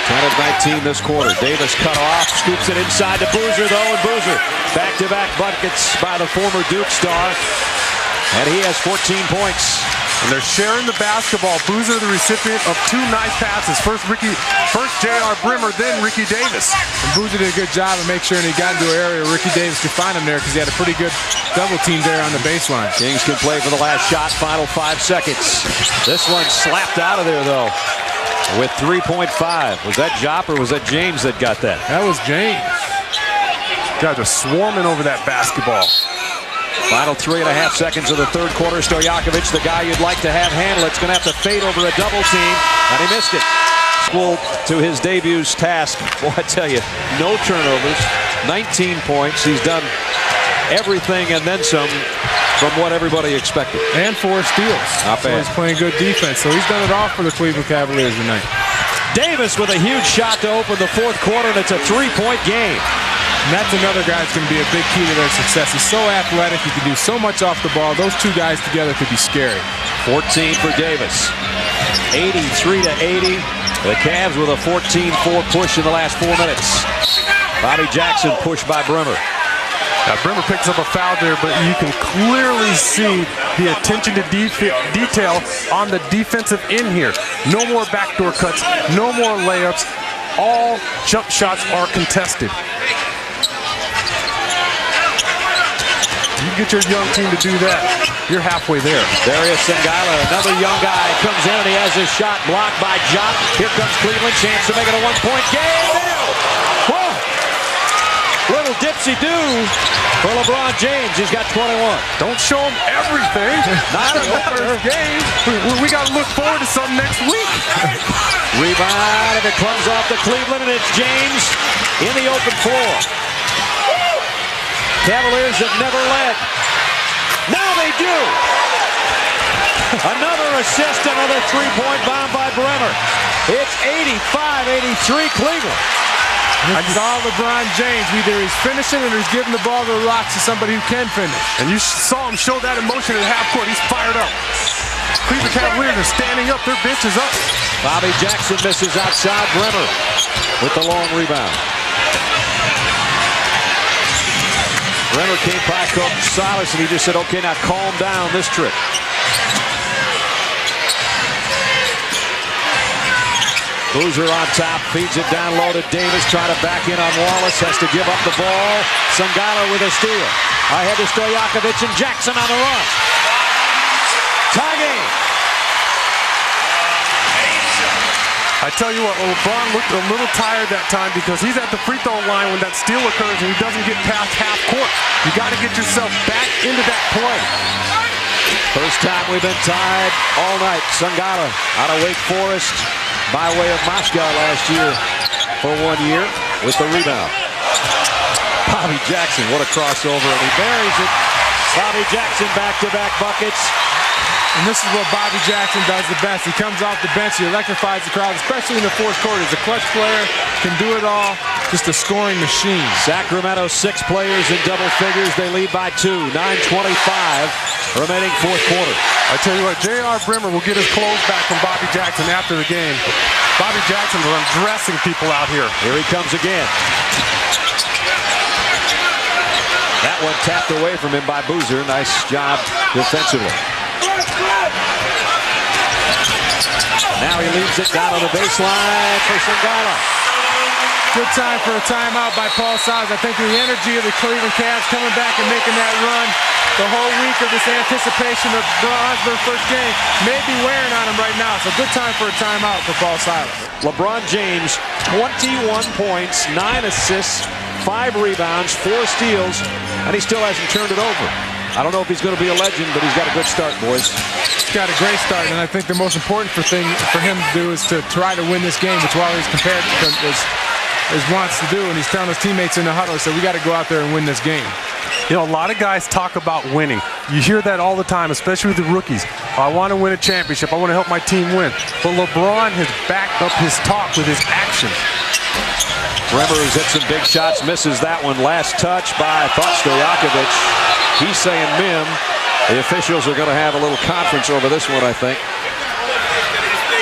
10 of 19 this quarter. Davis cut off, scoops it inside to Boozer, though, and Boozer back-to-back buckets by the former Duke star, and he has 14 points. And they're sharing the basketball. Boozer, the recipient of 2 nice passes. First J.R. Brimmer, then Ricky Davis. And Boozer did a good job of making sure he got into an area where Ricky Davis could find him there because he had a pretty good double team there on the baseline. Kings can play for the last shot, final 5 seconds. This one slapped out of there, though, with 3.5. Was that Jop or was that James that got that? That was James. Guys are swarming over that basketball. Final 3.5 seconds of the third quarter. Stojakovic, the guy you'd like to have handle it's going to have to fade over a double team, and he missed it. Equal to his debut's task. Boy, I tell you, no turnovers, 19 points. He's done everything and then some from what everybody expected. And 4 steals. Not bad. So he's playing good defense. So he's done it all for the Cleveland Cavaliers tonight. Davis with a huge shot to open the fourth quarter, and it's a 3-point game. And that's another guy that's going to be a big key to their success. He's so athletic. He can do so much off the ball. Those 2 guys together could be scary. 14 for Davis. 83-80. The Cavs with a 14-4 push in the last 4 minutes. Bobby Jackson pushed by Brimmer. Now, Brimmer picks up a foul there, but you can clearly see the attention to detail on the defensive end here. No more backdoor cuts, no more layups. All jump shots are contested. You get your young team to do that, you're halfway there. Darius Sangala, another young guy, comes in and he has his shot blocked by Jop. Here comes Cleveland, chance to make it a 1-point game. Whoa! Little dipsy-do for LeBron James. He's got 21. Don't show him everything. Not in the first game. We got to look forward to something next week. Rebound, and it comes off to Cleveland, and it's James in the open floor. Cavaliers have never led. Now they do. Another assist, another 3-point bomb by Brimmer. It's 85-83 Cleveland. I saw LeBron James. Either he's finishing or he's giving the ball to the rocks to somebody who can finish. And you saw him show that emotion at half court. He's fired up. Cleveland Cavaliers are standing up. Their bench is up. Bobby Jackson misses outside. Brimmer with the long rebound. Brimmer came by Coach Silas, and he just said, okay, now calm down this trip. Boozer on top, feeds it down low to Davis, trying to back in on Wallace, has to give up the ball. Sangala with a steal. Ahead to Stojakovic and Jackson on the run. Tie game. I tell you what, LeBron looked a little tired that time because he's at the free throw line when that steal occurs and he doesn't get past half court. You got to get yourself back into that play. First time we've been tied all night. Sangala out of Wake Forest by way of Moscow last year for 1 year with the rebound. Bobby Jackson, what a crossover, and he buries it. Bobby Jackson back-to-back buckets. And this is what Bobby Jackson does the best. He comes off the bench, he electrifies the crowd, especially in the fourth quarter. He's a clutch player, can do it all, just a scoring machine. Sacramento, 6 players in double figures. They lead by 2, 9:25 remaining fourth quarter. I tell you what, J.R. Brimmer will get his clothes back from Bobby Jackson after the game. Bobby Jackson is undressing people out here. Here he comes again. That one tapped away from him by Boozer. Nice job defensively. Now he leaves it down on the baseline for Sangala. Good time for a timeout by Paul Silas. I think the energy of the Cleveland Cavs coming back and making that run the whole week of this anticipation of Osborne's first game may be wearing on him right now. So good time for a timeout for Paul Silas. LeBron James, 21 points, 9 assists, 5 rebounds, 4 steals, and he still hasn't turned it over. I don't know if he's going to be a legend, but he's got a good start, boys. He's got a great start, and I think the most important thing for him to do is to try to win this game, which while he's compared is wants to do, and he's telling his teammates in the huddle, so we got to go out there and win this game. You know, a lot of guys talk about winning. You hear that all the time, especially with the rookies. I want to win a championship. I want to help my team win. But LeBron has backed up his talk with his action. Bremer has hit some big shots, misses that one. Last touch by, I thought, Stojakovic. He's saying Mim. The officials are going to have a little conference over this one, I think.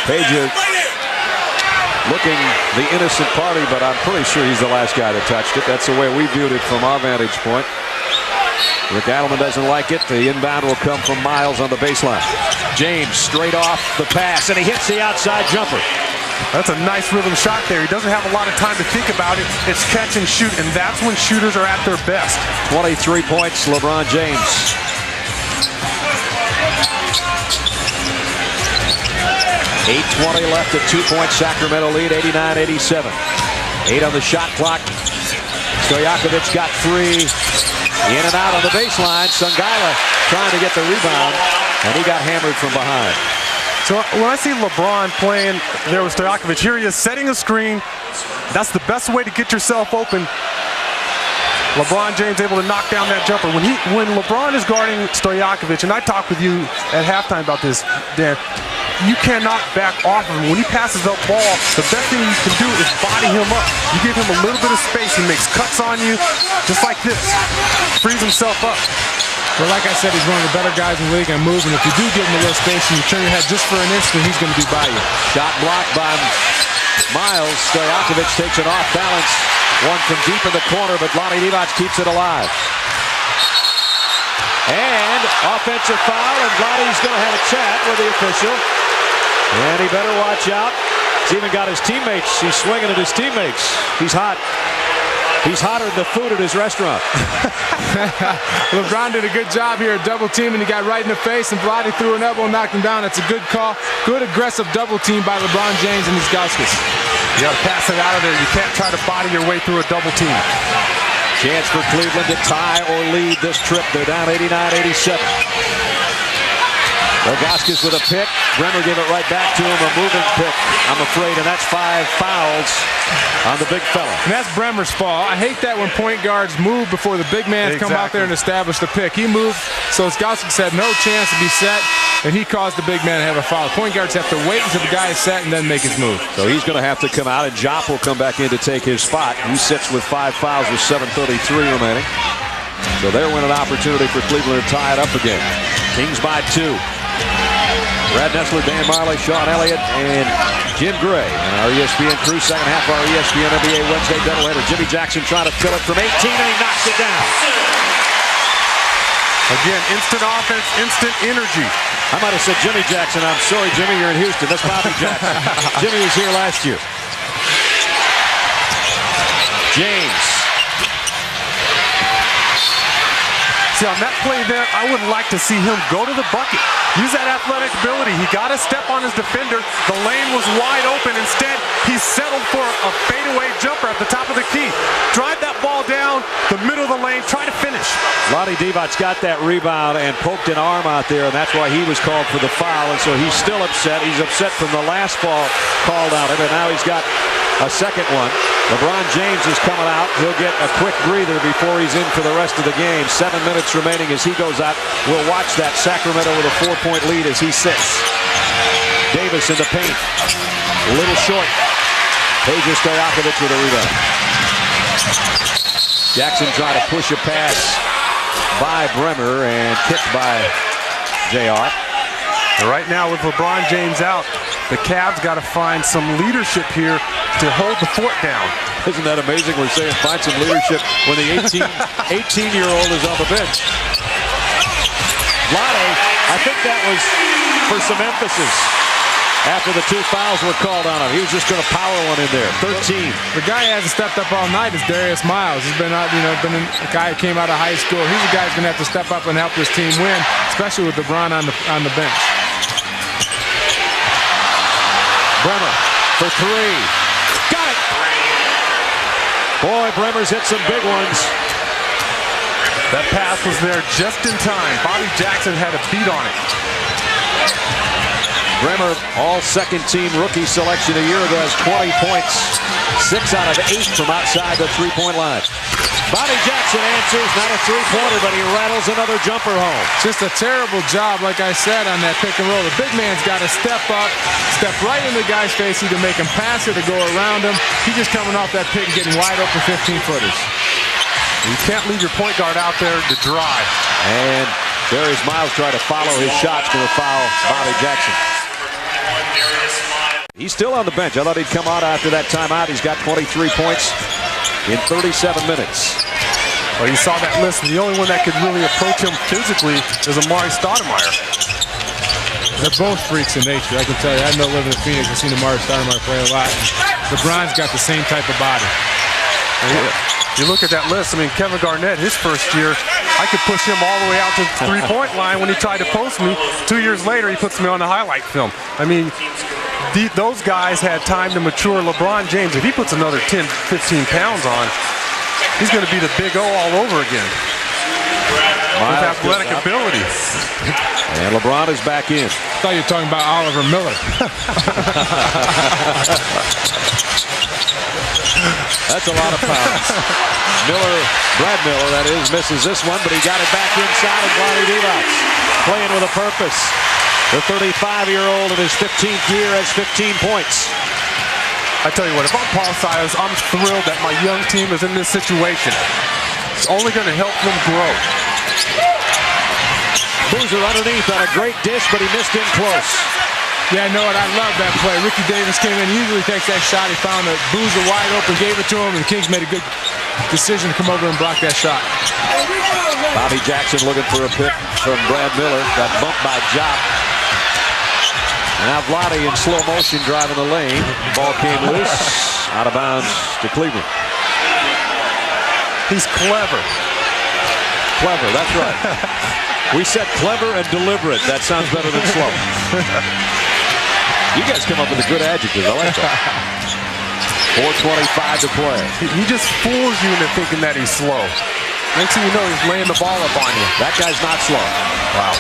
Page looking the innocent party, but I'm pretty sure he's the last guy that touched it. That's the way we viewed it from our vantage point. Rick Adelman doesn't like it. The inbound will come from Miles on the baseline. James straight off the pass, and he hits the outside jumper. That's a nice rhythm shot there. He doesn't have a lot of time to think about it. It's catch and shoot, and that's when shooters are at their best. 23 points, LeBron James. 8:20 left, a 2-point Sacramento lead, 89-87. 8 on the shot clock. Stojakovic got 3. In and out on the baseline. Songaila trying to get the rebound, and he got hammered from behind. So when I see LeBron playing there with Stojakovic, here he is setting a screen. That's the best way to get yourself open. LeBron James able to knock down that jumper. When LeBron is guarding Stojakovic, and I talked with you at halftime about this, Dan, you cannot back off of him. When he passes up ball, the best thing you can do is body him up. You give him a little bit of space, he makes cuts on you, just like this. Frees himself up. Well, like I said, he's one of the better guys in the league and moving. If you do give him a little space and you turn your head just for an instant, he's going to be by you. Shot blocked by Miles. Stojakovic takes it off balance. One from deep in the corner, but Vlade Divac keeps it alive. And offensive foul, and Vlade's going to have a chat with the official. And he better watch out. He's even got his teammates. He's swinging at his teammates. He's hot. He's hotter than the food at his restaurant. LeBron did a good job here at double team, and he got right in the face, and Vlade threw an elbow and knocked him down. It's a good call. Good aggressive double team by LeBron James and his Ilgauskas. You got to pass it out of there. You can't try to body your way through a double team. Chance for Cleveland to tie or lead this trip. They're down 89-87. Ilgauskas with a pick. Bremer gave it right back to him. A moving pick, I'm afraid, and that's 5 fouls on the big fella. And that's Bremer's fault. I hate that when point guards move before the big man come out there and establish the pick. He moved, so Ilgauskas had no chance to be set, and he caused the big man to have a foul. Point guards have to wait until the guy is set and then make his move. So he's going to have to come out, and Jop will come back in to take his spot. He sits with 5 fouls with 7:33 remaining. So there went an opportunity for Cleveland to tie it up again. Kings by 2. Brad Nessler, Dan Marley, Sean Elliott, and Jim Gray. And our ESPN crew, second half of our ESPN NBA Wednesday doubleheader. Jimmy Jackson trying to fill it from 18, and he knocks it down. Again, instant offense, instant energy. I might have said Jimmy Jackson. I'm sorry, Jimmy, you're in Houston. That's Bobby Jackson. Jimmy was here last year. James. See, on that play there, I would like to see him go to the bucket. Use that athletic ability. He got a step on his defender. The lane was wide open. Instead, he settled for a fadeaway jumper at the top of the key. Drive that ball down the middle of the lane. Try to finish. Vlade Divac got that rebound and poked an arm out there, and that's why he was called for the foul. And so he's still upset. He's upset from the last ball called out of it. Now he's got a second one. LeBron James is coming out. He'll get a quick breather before he's in for the rest of the game. 7 minutes remaining as he goes out. We'll watch that. Sacramento with a 4-point lead as he sits. Davis in the paint. A little short. Peja Stojakovic with a rebound. Jackson trying to push a pass by Bremer and kicked by JR. Right now with LeBron James out, the Cavs got to find some leadership here to hold the fort down. Isn't that amazing? We're saying find some leadership when the 18-year-old is on the bench. Vlade, I think that was for some emphasis after the 2 fouls were called on him. He was just going to power one in there. 13. The guy who hasn't stepped up all night is Darius Miles. He's been out, been a guy who came out of high school. He's a guy who's going to have to step up and help this team win, especially with LeBron on the bench. Bremer for 3. Got it! Boy, Bremer's hit some big ones. That pass was there just in time. Bobby Jackson had a beat on it. Bremer, all second-team rookie selection a year ago, has 20 points. 6 out of 8 from outside the 3-point line. Bobby Jackson answers, not a three-pointer, but he rattles another jumper home. Just a terrible job, like I said, on that pick and roll. The big man's got to step up, step right in the guy's face, either make him pass it or go around him. He's just coming off that pick and getting wide open 15-footers. You can't leave your point guard out there to dry. And Darius Miles tried to follow his shots to foul Bobby Jackson. He's still on the bench. I thought he'd come out after that timeout. He's got 23 points in 37 minutes. Well, you saw that list, and the only one that could really approach him physically is Amari Stoudemire. They're both freaks in nature, I can tell you. I know living in Phoenix, I've seen Amari Stoudemire play a lot. LeBron's got the same type of body. You look at that list, I mean, Kevin Garnett, his first year, I could push him all the way out to the three-point line when he tried to post me. 2 years later, he puts me on the highlight film. I mean, those guys had time to mature. LeBron James, if he puts another 10, 15 pounds on, he's going to be the big O all over again. With athletic ability. And LeBron is back in. I thought you were talking about Oliver Miller. That's a lot of pounds. Brad Miller, that is, misses this one, but he got it back inside of Vlade Divac. Playing with a purpose. The 35-year-old in his 15th year has 15 points. I tell you what, if I'm Paul Silas, I'm thrilled that my young team is in this situation. It's only going to help them grow. Boozer underneath on a great dish, but he missed in close. Yeah, I know it. I love that play. Ricky Davis came in, usually takes that shot. He found a Boozer wide open, gave it to him, and the Kings made a good decision to come over and block that shot. Bobby Jackson looking for a pick from Brad Miller. Got bumped by Jop. Now Vlade in slow motion driving the lane. Ball came loose, out of bounds to Cleveland. He's clever. Clever, that's right. We said clever and deliberate. That sounds better than slow. You guys come up with a good adjective. I like that. 4:25 to play. He just fools you into thinking that he's slow. Next thing you know, he's laying the ball up on you. That guy's not slow. Wow.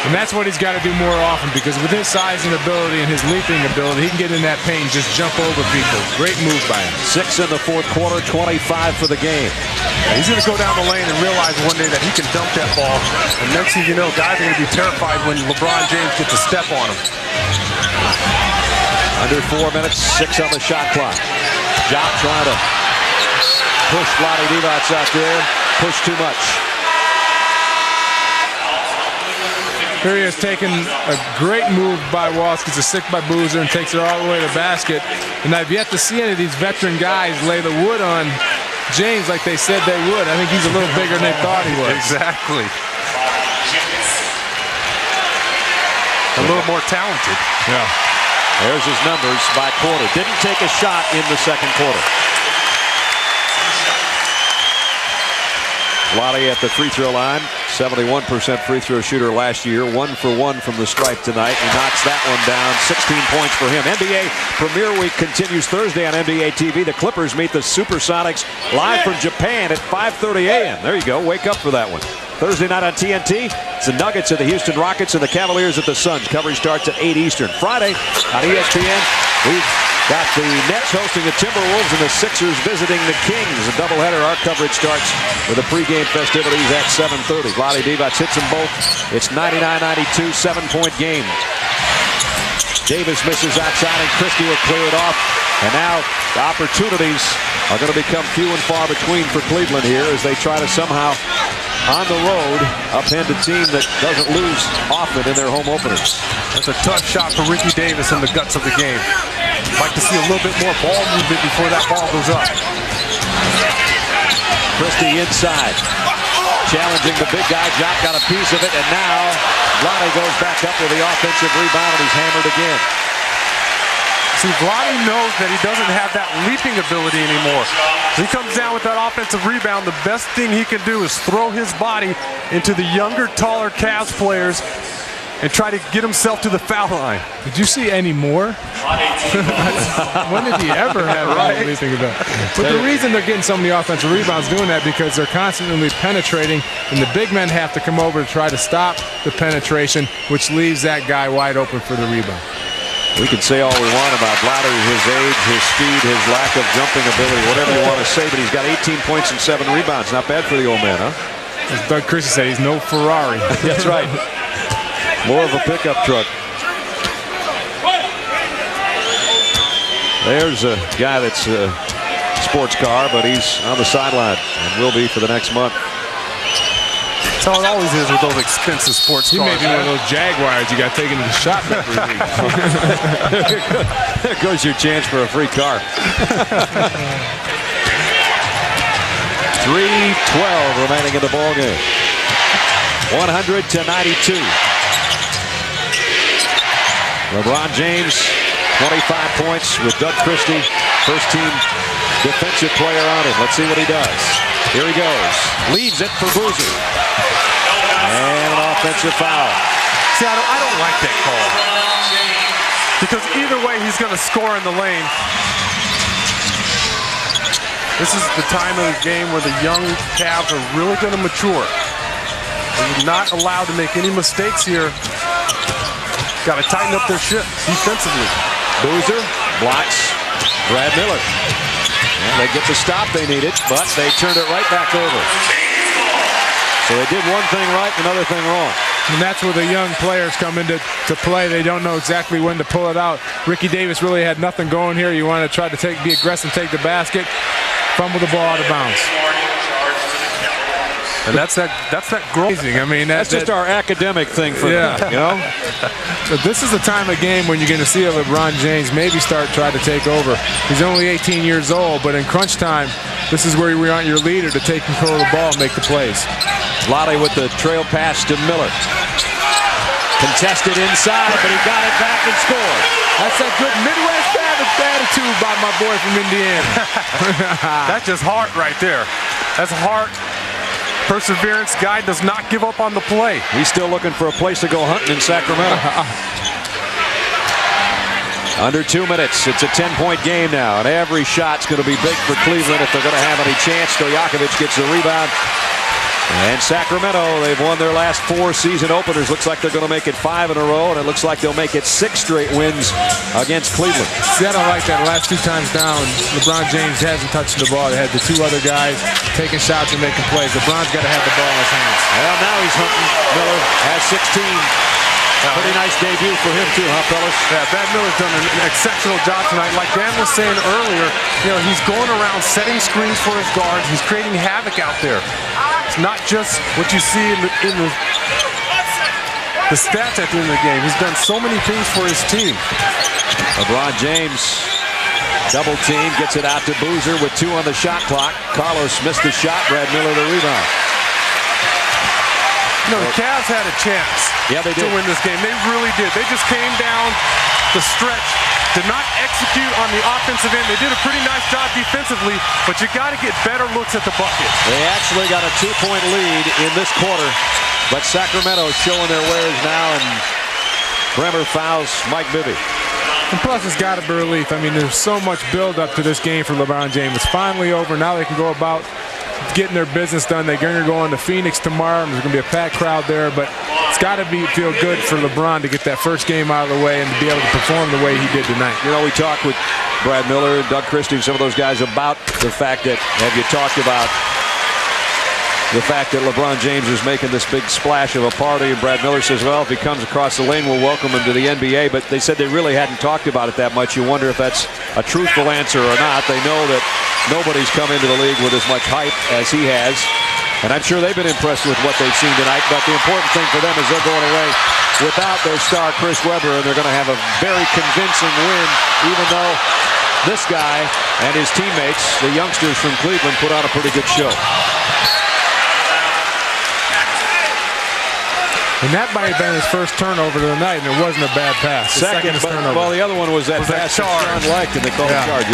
And that's what he's got to do more often, because with his size and ability and his leaping ability, he can get in that paint and just jump over people. Great move by him. 6 in the fourth quarter, 25 for the game. Yeah, he's going to go down the lane and realize one day that he can dump that ball. And next thing you know, guys are going to be terrified when LeBron James gets a step on him. Under 4 minutes, 6 on the shot clock. Jop trying to push Vlade Divac out there. Push too much. Here he has taken a great move by Walsh, gets a stick by Boozer and takes it all the way to the basket. And I've yet to see any of these veteran guys lay the wood on James like they said they would. I think he's a little bigger than they thought he was. Exactly. A little more talented. Yeah. There's his numbers by quarter. Didn't take a shot in the second quarter. Vlade at the free throw line. 71% free throw shooter last year. 1 for 1 from the stripe tonight. He knocks that one down. 16 points for him. NBA Premier Week continues Thursday on NBA TV. The Clippers meet the Supersonics live from Japan at 5:30 a.m. There you go. Wake up for that one. Thursday night on TNT, it's the Nuggets at the Houston Rockets and the Cavaliers at the Suns. Coverage starts at 8 Eastern. Friday on ESPN, we've got the Nets hosting the Timberwolves and the Sixers visiting the Kings. A doubleheader. Our coverage starts with the pregame festivities at 7:30. Vlade Divac hits them both. It's 99-92, 7-point game. Davis misses outside and Christie will clear it off. And now the opportunities are going to become few and far between for Cleveland here as they try to somehow, on the road, upend a team that doesn't lose often in their home openers. That's a tough shot for Ricky Davis in the guts of the game. Like to see a little bit more ball movement before that ball goes up. Christie inside. Challenging the big guy. Jop got a piece of it, and now Vlade goes back up with the offensive rebound, and he's hammered again. See, Vlade knows that he doesn't have that leaping ability anymore. He comes down with that offensive rebound. The best thing he can do is throw his body into the younger, taller Cavs players and try to get himself to the foul line. Did you see any more? When did he ever have any leaping ability? But the reason they're getting so many offensive rebounds doing that because they're constantly penetrating, and the big men have to come over to try to stop the penetration, which leaves that guy wide open for the rebound. We can say all we want about Vlade, his age, his speed, his lack of jumping ability, whatever you want to say, but he's got 18 points and 7 rebounds. Not bad for the old man, huh? As Doug Christie said, he's no Ferrari. That's right. More of a pickup truck. There's a guy that's a sports car, but he's on the sideline and will be for the next month. That's how it always is with those expensive sports cars. He may be one of those Jaguars you got taken to the shop. There goes your chance for a free car. 3:12 remaining in the ball game. 100-92. LeBron James, 25 points with Doug Christie, first team defensive player on him. Let's see what he does. Here he goes. Leaves it for Boozer. And an offensive foul. See, I don't like that call. Because either way, he's going to score in the lane. This is the time of the game where the young Cavs are really going to mature. They're not allowed to make any mistakes here. Got to tighten up their ship defensively. Boozer blocks Brad Miller. And they get the stop they needed, but they turned it right back over. So they did one thing right, another thing wrong. And that's where the young players come into play. They don't know exactly when to pull it out. Ricky Davis really had nothing going here. You want to try to be aggressive, take the basket, fumble the ball out of bounds. And that's that growth. I mean, that's just our academic thing for them, you know? But this is the time of game when you're going to see a LeBron James maybe try to take over. He's only 18 years old, but in crunch time, this is where you want your leader to take control of the ball and make the plays. Vlade with the trail pass to Miller. Contested inside, but he got it back and scored. That's a good Midwest attitude by my boy from Indiana. That's just heart right there. That's heart. Perseverance. Guy does not give up on the play. He's still looking for a place to go hunting in Sacramento. Under 2 minutes. It's a 10-point game now, and every shot's going to be big for Cleveland if they're going to have any chance. Stojakovic gets the rebound. And Sacramento, they've won their last 4 season openers. Looks like they're going to make it 5 in a row, and it looks like they'll make it 6 straight wins against Cleveland. See, I don't like that. Last 2 times down, LeBron James hasn't touched the ball. They had the 2 other guys taking shots and making plays. LeBron's got to have the ball in his hands. Well, now he's hunting. Miller has 16. Pretty nice debut for him too, huh, fellas? Yeah, Brad Miller's done an exceptional job tonight. Like Dan was saying earlier, he's going around setting screens for his guards. He's creating havoc out there. It's not just what you see in the stats at the end of the game. He's done so many things for his team. LeBron James, double team, gets it out to Boozer with 2 on the shot clock. Carlos missed the shot. Brad Miller the rebound. The Cavs had a chance to win this game. They really did. They just came down the stretch, did not execute on the offensive end. They did a pretty nice job defensively, but you got to get better looks at the bucket. They actually got a 2-point lead in this quarter, but Sacramento showing their wares now, and Bremer fouls Mike Bibby. And plus, it's got to be relief. I mean, there's so much build-up to this game for LeBron James. It's finally over. Now they can go about getting their business done. They're going to go on to Phoenix tomorrow, and there's going to be a packed crowd there, but it's got to feel good for LeBron to get that first game out of the way and to be able to perform the way he did tonight. We talked with Brad Miller, Doug Christie, and some of those guys about the fact that, have you talked about the fact that LeBron James is making this big splash of a party? And Brad Miller says, well, if he comes across the lane, we'll welcome him to the NBA. But they said they really hadn't talked about it that much. You wonder if that's a truthful answer or not. They know that nobody's come into the league with as much hype as he has. And I'm sure they've been impressed with what they've seen tonight. But the important thing for them is they're going away without their star, Chris Webber, and they're going to have a very convincing win, even though this guy and his teammates, the youngsters from Cleveland, put on a pretty good show. And that might have been his first turnover of the night, and it wasn't a bad pass. Second turnover. Well, the other one was that pass that Sean liked, and they called it charge,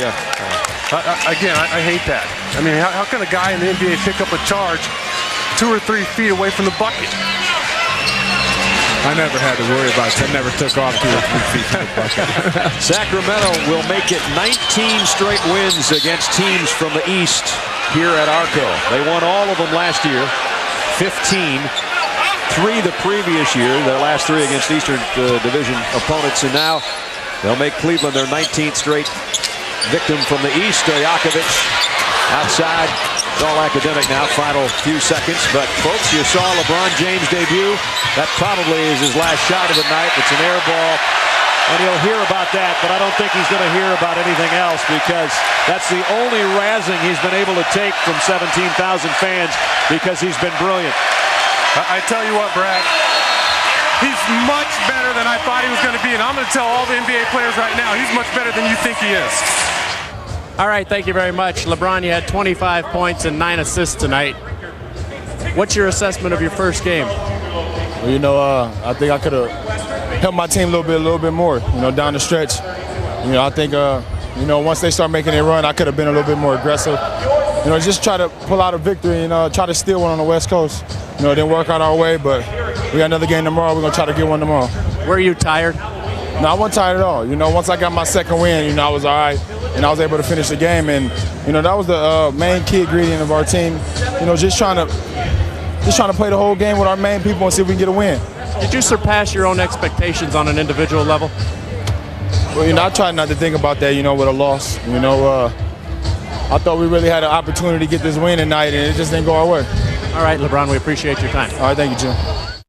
Again, I hate that. I mean, how can a guy in the NBA pick up a charge 2 or 3 feet away from the bucket? I never had to worry about it. I never took off 2 or 3 feet from the bucket. Sacramento will make it 19 straight wins against teams from the East here at Arco. They won all of them last year, 15. 3 the previous year, their last 3 against Eastern Division opponents, and now They'll make Cleveland their 19th straight victim from the East. Stojakovic outside. It's all academic now, final few seconds. But, folks, you saw LeBron James debut. That probably is his last shot of the night. It's an air ball. And he'll hear about that, but I don't think he's going to hear about anything else, because that's the only razzing he's been able to take from 17,000 fans, because he's been brilliant. I tell you what, Brad, he's much better than I thought he was going to be, and I'm going to tell all the NBA players right now, he's much better than you think he is. All right, thank you very much. LeBron, you had 25 points and 9 assists tonight. What's your assessment of your first game? Well, you know, I think I could have helped my team a little bit more, you know, down the stretch. You know, I think, you know, once they start making their run, I could have been a little bit more aggressive. You know, just try to pull out a victory and try to steal one on the West Coast. You know, it didn't work out our way, but we got another game tomorrow. We're going to try to get one tomorrow. Were you tired? No, I wasn't tired at all. You know, once I got my second win, you know, I was all right, and I was able to finish the game. And, you know, that was the main key ingredient of our team. You know, just trying to play the whole game with our main people and see if we can get a win. Did you surpass your own expectations on an individual level? Well, you know, I tried not to think about that, you know, with a loss. You know, I thought we really had an opportunity to get this win tonight, and it just didn't go our way. All right, LeBron, we appreciate your time. All right, thank you, Jim.